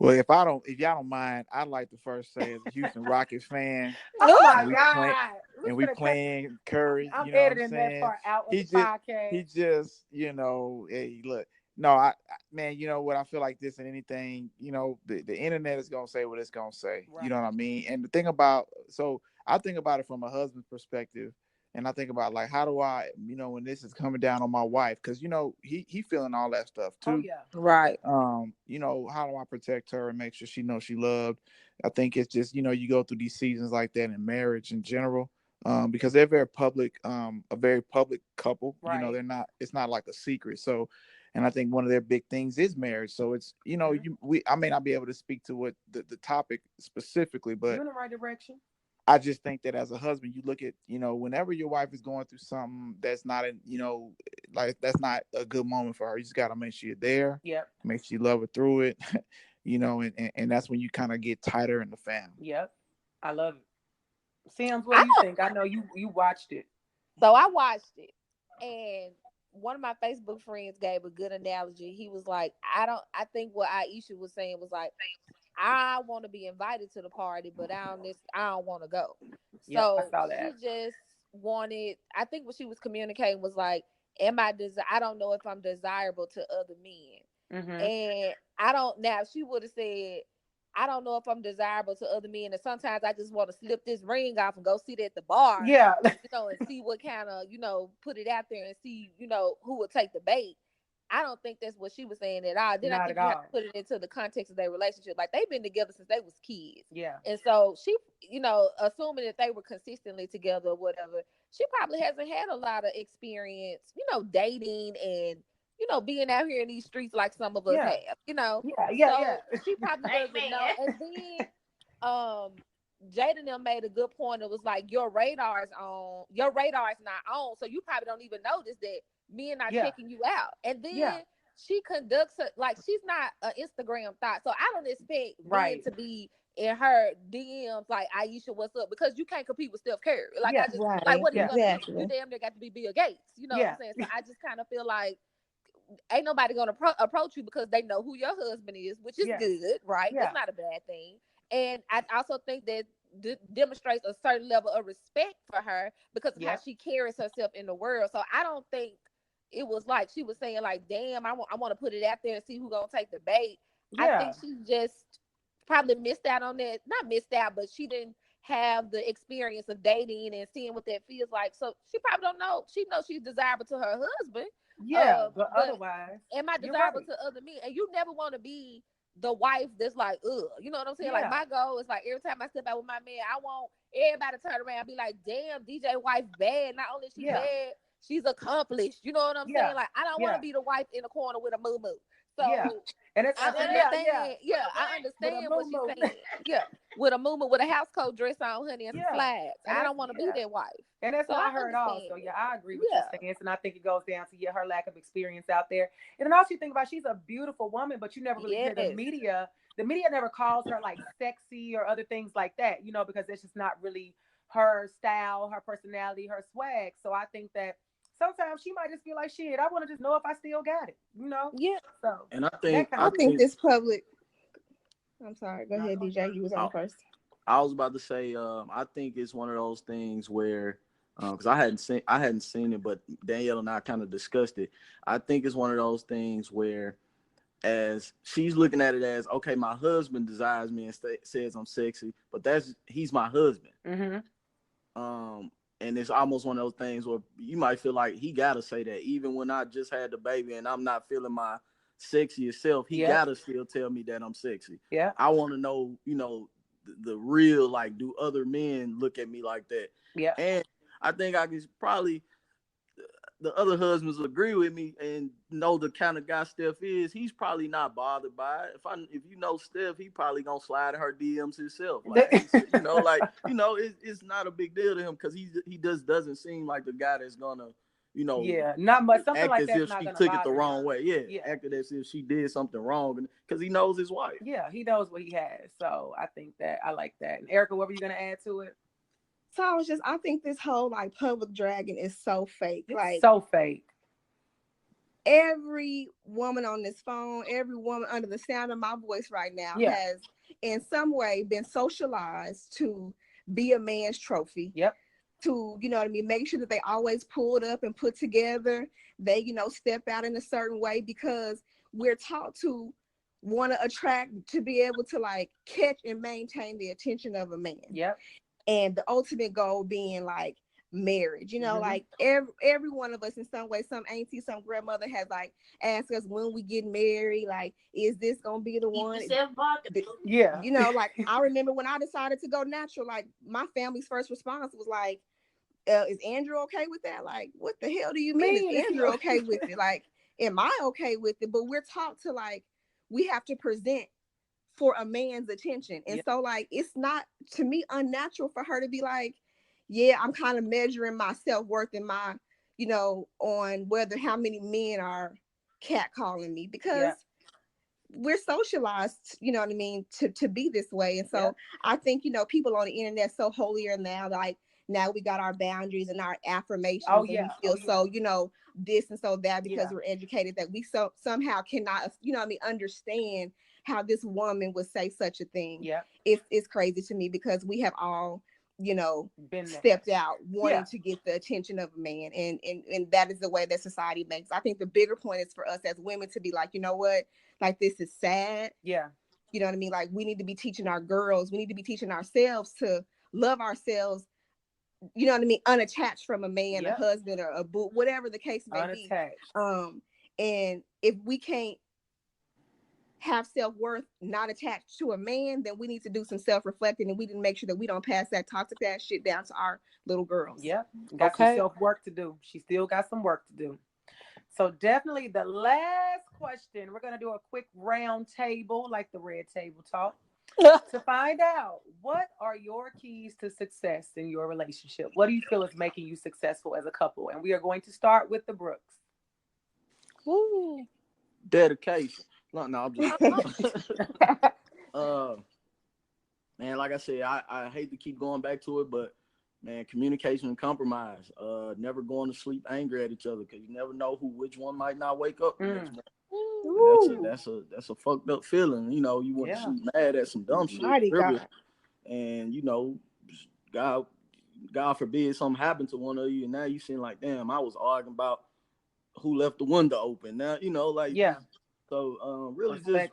Well, if y'all don't mind, I'd like to first say, as a Houston Rockets fan, oh my God, and we playing Curry. I'm you know editing that part out of the podcast. He just, hey, look. No, I man, you know what? I feel like this and anything, the internet is gonna say what it's gonna say. Right. You know what I mean? And the thing about, so I think about it from a husband's perspective, and I think about like, how do I, when this is coming down on my wife, because he feeling all that stuff too. Oh yeah. Right. How do I protect her and make sure she knows she loved? I think it's just, you go through these seasons like that in marriage in general. Because they're very public, a very public couple. Right. It's not like a secret. So, and I think one of their big things is marriage. So it's, I may not be able to speak to what the topic specifically, but you're in the right direction. I just think that as a husband, you look at, whenever your wife is going through something that's not, like that's not a good moment for her, you just got to make sure you're there. Yep. Make sure you love her through it, and that's when you kind of get tighter in the family. Yep. I love it. Sims, what do you think? I know you watched it. So I watched it, and one of my Facebook friends gave a good analogy. He was like, I think what Aisha was saying was like, I want to be invited to the party, but I don't want to go. So I saw that. she just wanted, I think what she was communicating was like, I don't know if I'm desirable to other men. Mm-hmm. And I don't, now she would have said, I don't know if I'm desirable to other men, and sometimes I just want to slip this ring off and go sit at the bar, yeah, and see what kind of, put it out there and see, who would take the bait. I don't think that's what she was saying at all. Then Not I think at you all. have to put it into the context of their relationship. Like, they've been together since they was kids. Yeah. And so she, assuming that they were consistently together or whatever, she probably hasn't had a lot of experience, dating and, being out here in these streets like some of us have, Yeah. So she probably doesn't know. And then Jada and them made a good point. It was like, your radar is not on. So you probably don't even notice that men are checking you out. And then she conducts her, like, she's not an Instagram thought. So I don't expect men to be in her DMs like, Aisha, what's up? Because you can't compete with Steph Curry. Like, like, what are you gonna do? You damn near got to be Bill Gates. You know what I'm saying? So I just kind of feel like ain't nobody gonna approach you because they know who your husband is, which is good, right? It's not a bad thing. And I also think that demonstrates a certain level of respect for her because of how she carries herself in the world. So I don't think it was like she was saying like, damn, I want to put it out there and see who's gonna take the bait. I think she just probably missed out on that. Not missed out, but she didn't have the experience of dating and seeing what that feels like. So she probably don't know. She knows she's desirable to her husband. But otherwise, am I desirable to other men? And you never want to be the wife that's like, ugh, you know what I'm saying? Like, my goal is like, every time I step out with my man, I want everybody to turn around and be like, damn, DJ wife bad. Not only is she bad, she's accomplished. You know what I'm saying? Like, I don't want to be the wife in the corner with a moo-moo. So and it's, I understand what she's saying. Yeah, with a moo-moo, with a house coat dress on, honey, and some slides. I don't want to be that wife. And that's what I heard also. Yeah, I agree with your stance. And I think it goes down to her lack of experience out there. And then also you think about, she's a beautiful woman, but you never really hear the media. The media never calls her like sexy or other things like that, because it's just not really her style, her personality, her swag. So I think that sometimes she might just feel like, shit, I want to just know if I still got it, Yeah. So and I think this public. I'm sorry. Go ahead, DJ. You was on first. I was about to say, I think it's one of those things where, because I hadn't seen it, but Danielle and I kind of discussed it. I think it's one of those things where, as she's looking at it as, okay, my husband desires me and says I'm sexy, but he's my husband. Mm-hmm. And it's almost one of those things where you might feel like he gotta say that, even when I just had the baby and I'm not feeling my sexiest self, he gotta still tell me that I'm sexy. Yeah, I want to know, the real, like, do other men look at me like that? Yeah, and I think I can probably, the other husbands agree with me and know the kind of guy Steph is. He's probably not bothered by it. If you know Steph, he probably gonna slide in her DMs himself. Like, it's not a big deal to him because he just doesn't seem like the guy that's gonna, not much. Something act like as that. If she took it the wrong way. Acted as if she did something wrong because he knows his wife. Yeah, he knows what he has. So I think that I like that. And Erica, what were you gonna add to it? So I think this whole like public dragging is so fake. It's like so fake. Every woman on this phone, every woman under the sound of my voice right now has in some way been socialized to be a man's trophy. Yep. To, make sure that they always pulled up and put together. They, step out in a certain way because we're taught to want to attract, to be able to like catch and maintain the attention of a man. Yep. And the ultimate goal being like marriage, like every one of us in some way, some auntie, some grandmother has like asked us when we get married, like, is this gonna be the one? Yeah. Like I remember when I decided to go natural, like my family's first response was like, is Andrew okay with that? Like, what the hell do you mean? Is Andrew okay with it? Like, am I okay with it? But we're taught to like, we have to present for a man's attention. And so like, it's not, to me, unnatural for her to be like, yeah, I'm kind of measuring my self-worth and my, on how many men are catcalling me because we're socialized, you know what I mean, to be this way. And so I think, people on the internet so holier now, like now we got our boundaries and our affirmations. Oh, and yeah. we feel so, you know, this and so that because Yeah. we're educated that we somehow cannot, you know what I mean, understand how this woman would say such a thing. Yeah. It's crazy to me because we have all, you know, Been there. stepped out wanting Yeah. to get the attention of a man, and that is the way that society makes. I think the bigger point is for us as women to be like, you know what, like this is sad. Yeah. You know what I mean? Like we need to be teaching our girls, we need to be teaching ourselves to love ourselves, you know what I mean, unattached from a man, Yep. a husband, or a boo, whatever the case may Unattached. be. And if we can't have self-worth not attached to a man, then we need to do some self-reflecting, and we need to make sure that we don't pass that toxic ass shit down to our little girls. Yep. Got some self-work to do. She still got some work to do. So definitely the last question, we're going to do a quick round table like the red table talk to find out, what are your keys to success in your relationship? What do you feel is making you successful as a couple? And we are going to start with the Brooks. Woo. Dedication. No, I'm just man, like I said, I hate to keep going back to it, but man, communication and compromise. Never going to sleep angry at each other, because you never know which one might not wake up the next morning. That's a fucked up feeling. You know, you want to sleep mad at some dumb shit. And you know, God forbid something happened to one of you, and now you seem like, damn, I was arguing about who left the window open. Now, you know, like, so really just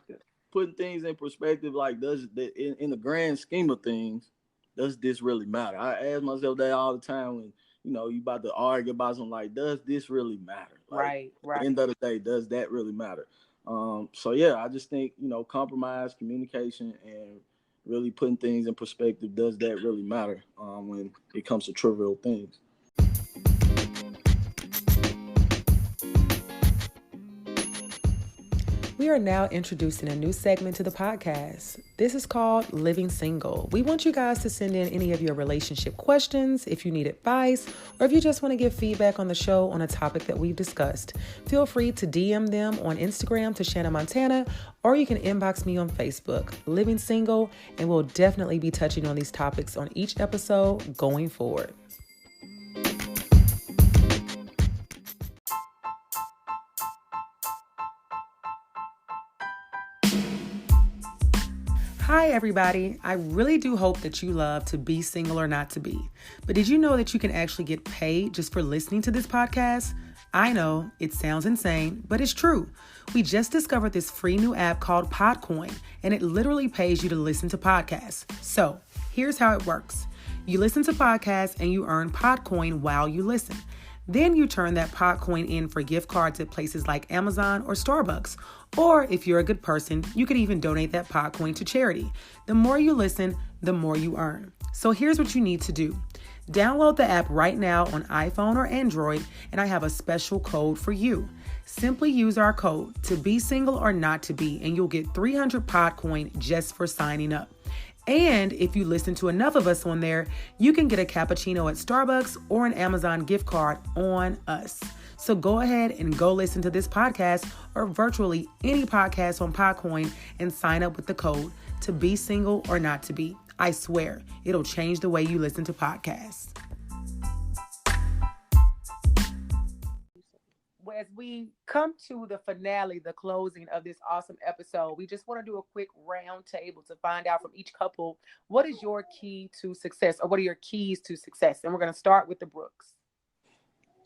putting things in perspective. Like, does in the grand scheme of things, does this really matter? I ask myself that all the time when, you know, you about to argue about something, like, does this really matter? Like, right. At the end of the day, does that really matter? So yeah, I just think, you know, compromise, communication, and really putting things in perspective, does that really matter when it comes to trivial things? We are now introducing a new segment to the podcast. This is called Living Single. We want you guys to send in any of your relationship questions, if you need advice, or if you just want to give feedback on the show on a topic that we've discussed. Feel free to DM them on Instagram to Shanna Montana, or you can inbox me on Facebook, Living Single, and we'll definitely be touching on these topics on each episode going forward. Hi, everybody. I really do hope that you love to be single or not to be. But did you know that you can actually get paid just for listening to this podcast? I know it sounds insane, but it's true. We just discovered this free new app called Podcoin, and it literally pays you to listen to podcasts. So here's how it works. You listen to podcasts and you earn Podcoin while you listen. Then you turn that Podcoin in for gift cards at places like Amazon or Starbucks. Or if you're a good person, you could even donate that Podcoin to charity. The more you listen, the more you earn. So here's what you need to do. Download the app right now on iPhone or Android, and I have a special code for you. Simply use our code to be single or not to be, and you'll get 300 Podcoin just for signing up. And if you listen to enough of us on there, you can get a cappuccino at Starbucks or an Amazon gift card on us. So go ahead and go listen to this podcast or virtually any podcast on Podcoin and sign up with the code to be single or not to be. I swear, it'll change the way you listen to podcasts. As we come to the finale, the closing of this awesome episode, we just want to do a quick round table to find out from each couple, what is your key to success, or what are your keys to success? And we're going to start with the Brooks.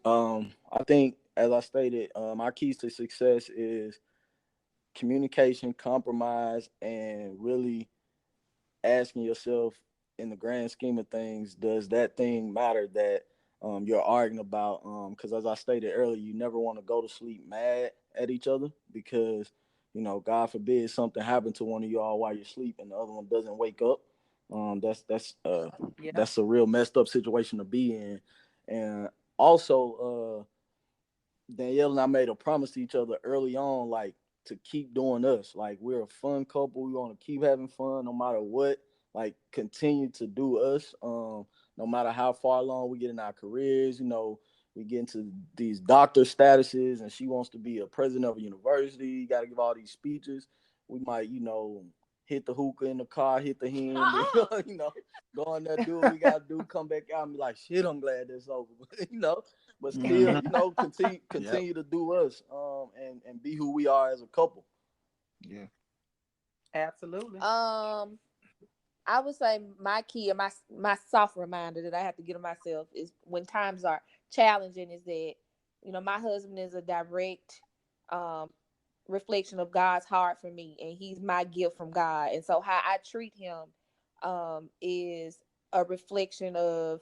I think, as I stated, our keys to success is communication, compromise, and really asking yourself, in the grand scheme of things, does that thing matter that you're arguing about? Because as I stated earlier, you never want to go to sleep mad at each other, because, you know, God forbid something happened to one of y'all while you're asleep and the other one doesn't wake up. That's a real messed up situation to be in. And also, Danielle and I made a promise to each other early on, like, to keep doing us. Like, we're a fun couple. We want to keep having fun no matter what. Like, continue to do us. No matter how far along we get in our careers, you know, we get into these doctor statuses, and she wants to be a president of a university. You got to give all these speeches. We might, you know, hit the hookah in the car, hit the hen, go in there, do what we gotta do, come back out and be like, shit, I'm glad it's over. But still, continue to do us, and be who we are as a couple. Yeah. Absolutely. I would say my key and my soft reminder that I have to get to myself is when times are challenging is that, my husband is a direct reflection of God's heart for me, and he's my gift from God. And so how I treat him is a reflection of,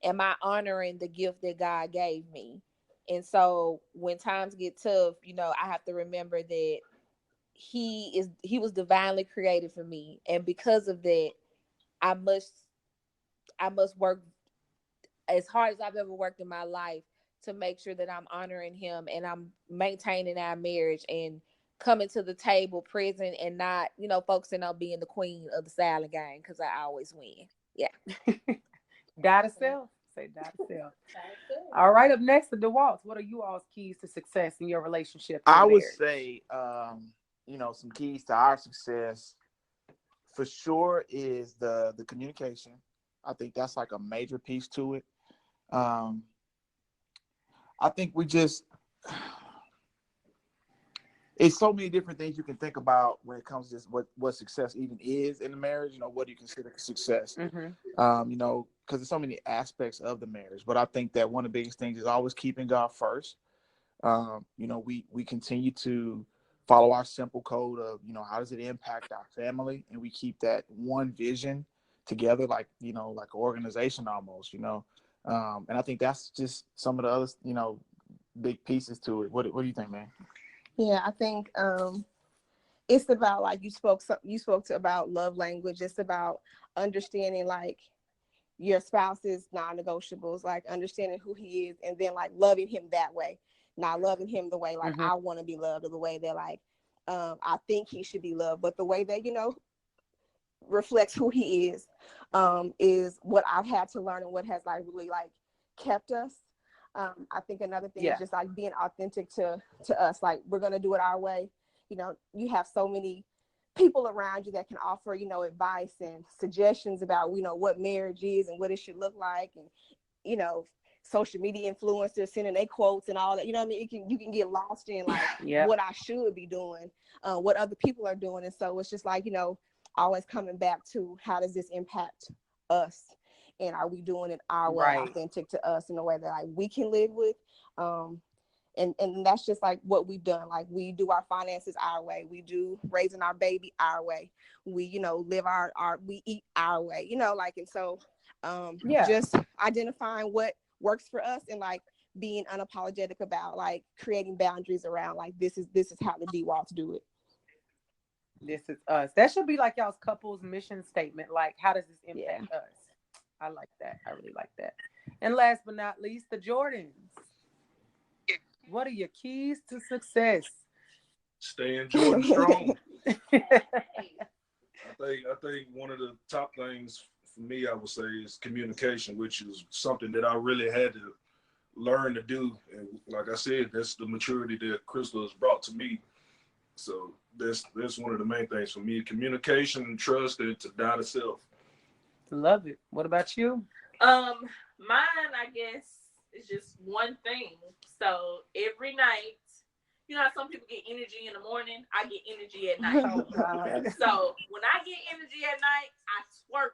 am I honoring the gift that God gave me? And so when times get tough, I have to remember that he was divinely created for me, and because of that, I must work as hard as I've ever worked in my life to make sure that I'm honoring him and I'm maintaining our marriage and coming to the table present and not, focusing on being the queen of the silent game, because I always win. Yeah. Gotta sell. Say gotta sell. All right, up next, the Dewalts. What are you all's keys to success in your relationship? I would say, some keys to our success for sure is the communication. I think that's like a major piece to it. I think it's so many different things you can think about when it comes to this, what success even is in a marriage. What do you consider success? Mm-hmm. Because there's so many aspects of the marriage. But I think that one of the biggest things is always keeping God first. We continue to follow our simple code of, how does it impact our family? And we keep that one vision together, like an organization almost, and I think that's just some of the other, big pieces to it. What do you think, man? Yeah, I think it's about, like, you spoke to about love language. It's about understanding, like, your spouse's non-negotiables, like understanding who he is, and then like loving him that way, not loving him the way like I want to be loved, or the way that like I think he should be loved, but the way that reflects who he is what I've had to learn, and what has like really like kept us. I think another thing is just like being authentic to us. Like, we're gonna do it our way. You have so many people around you that can offer, advice and suggestions about, what marriage is and what it should look like. And, social media influencers sending their quotes and all that, what I mean? You can get lost in like what I should be doing, what other people are doing. And so it's just like, always coming back to, how does this impact us? And are we doing it our way, authentic to us, in a way that like we can live with? And that's just like what we've done. Like, we do our finances our way. We do raising our baby our way. We, live we eat our way, like, and so just identifying what works for us, and like being unapologetic about like creating boundaries around like, this is how the Dewalts do it. This is us. That should be like y'all's couple's mission statement. Like, how does this impact us? I like that. I really like that. And last but not least, the Jordans. What are your keys to success? Staying Jordan strong. I think one of the top things for me, I would say, is communication, which is something that I really had to learn to do. And like I said, that's the maturity that Crystal has brought to me. So that's one of the main things for me: communication and trust, and to die to self. Love it. What about you? Mine, I guess, is just one thing. So every night, how some people get energy in the morning, I get energy at night. Oh, God. So when I get energy at night, I twerk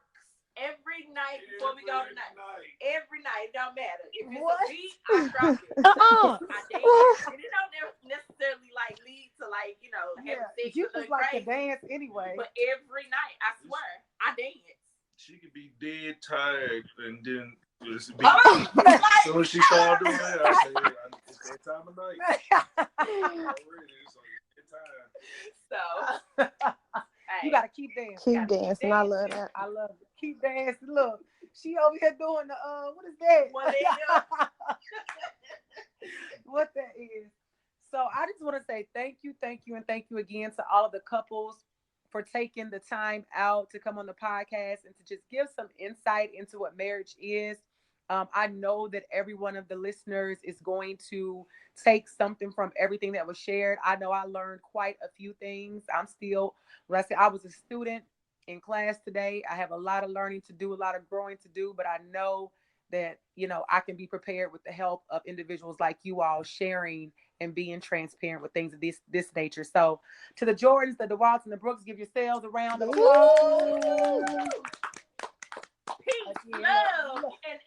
every night before we go tonight. Every night, it don't matter. If it's a beat, I drop it. I dance. And it don't necessarily like lead to like, having sex. You just like to dance anyway. But every night, I swear, I dance. She could be dead tired, and then just be, as soon as she started doing that, I say, it's that time of night. So you gotta keep dancing. Keep dancing. I love that. I love it. Keep dancing. Look, she over here doing the what is that? What that is. So I just want to say thank you, and thank you again to all of the couples for taking the time out to come on the podcast and to just give some insight into what marriage is. I know that every one of the listeners is going to take something from everything that was shared. I know I learned quite a few things. I'm still, when I say I was a student in class today, I have a lot of learning to do, a lot of growing to do, but I know that, I can be prepared with the help of individuals like you all sharing and being transparent with things of this nature. So to the Jordans, the Dewalts, and the Brooks, give yourselves a round of applause. Peace, love, and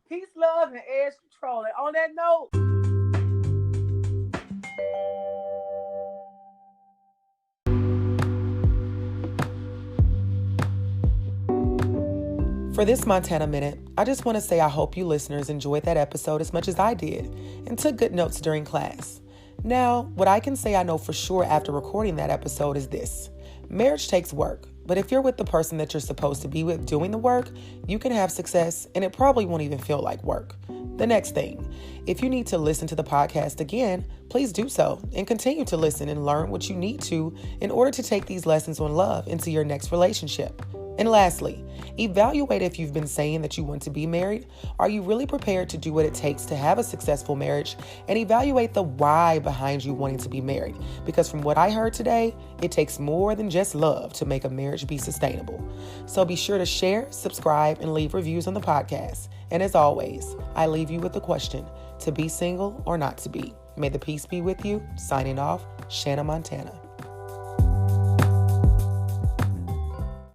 peace, love, and edge control. And on that note, for this Montana Minute, I just want to say I hope you listeners enjoyed that episode as much as I did and took good notes during class. Now, what I can say I know for sure after recording that episode is this. Marriage takes work, but if you're with the person that you're supposed to be with doing the work, you can have success and it probably won't even feel like work. The next thing, if you need to listen to the podcast again, please do so and continue to listen and learn what you need to in order to take these lessons on love into your next relationship. And lastly, evaluate if you've been saying that you want to be married. Are you really prepared to do what it takes to have a successful marriage? And evaluate the why behind you wanting to be married. Because from what I heard today, it takes more than just love to make a marriage be sustainable. So be sure to share, subscribe, and leave reviews on the podcast. And as always, I leave you with the question, to be single or not to be. May the peace be with you. Signing off, Shanna Montana.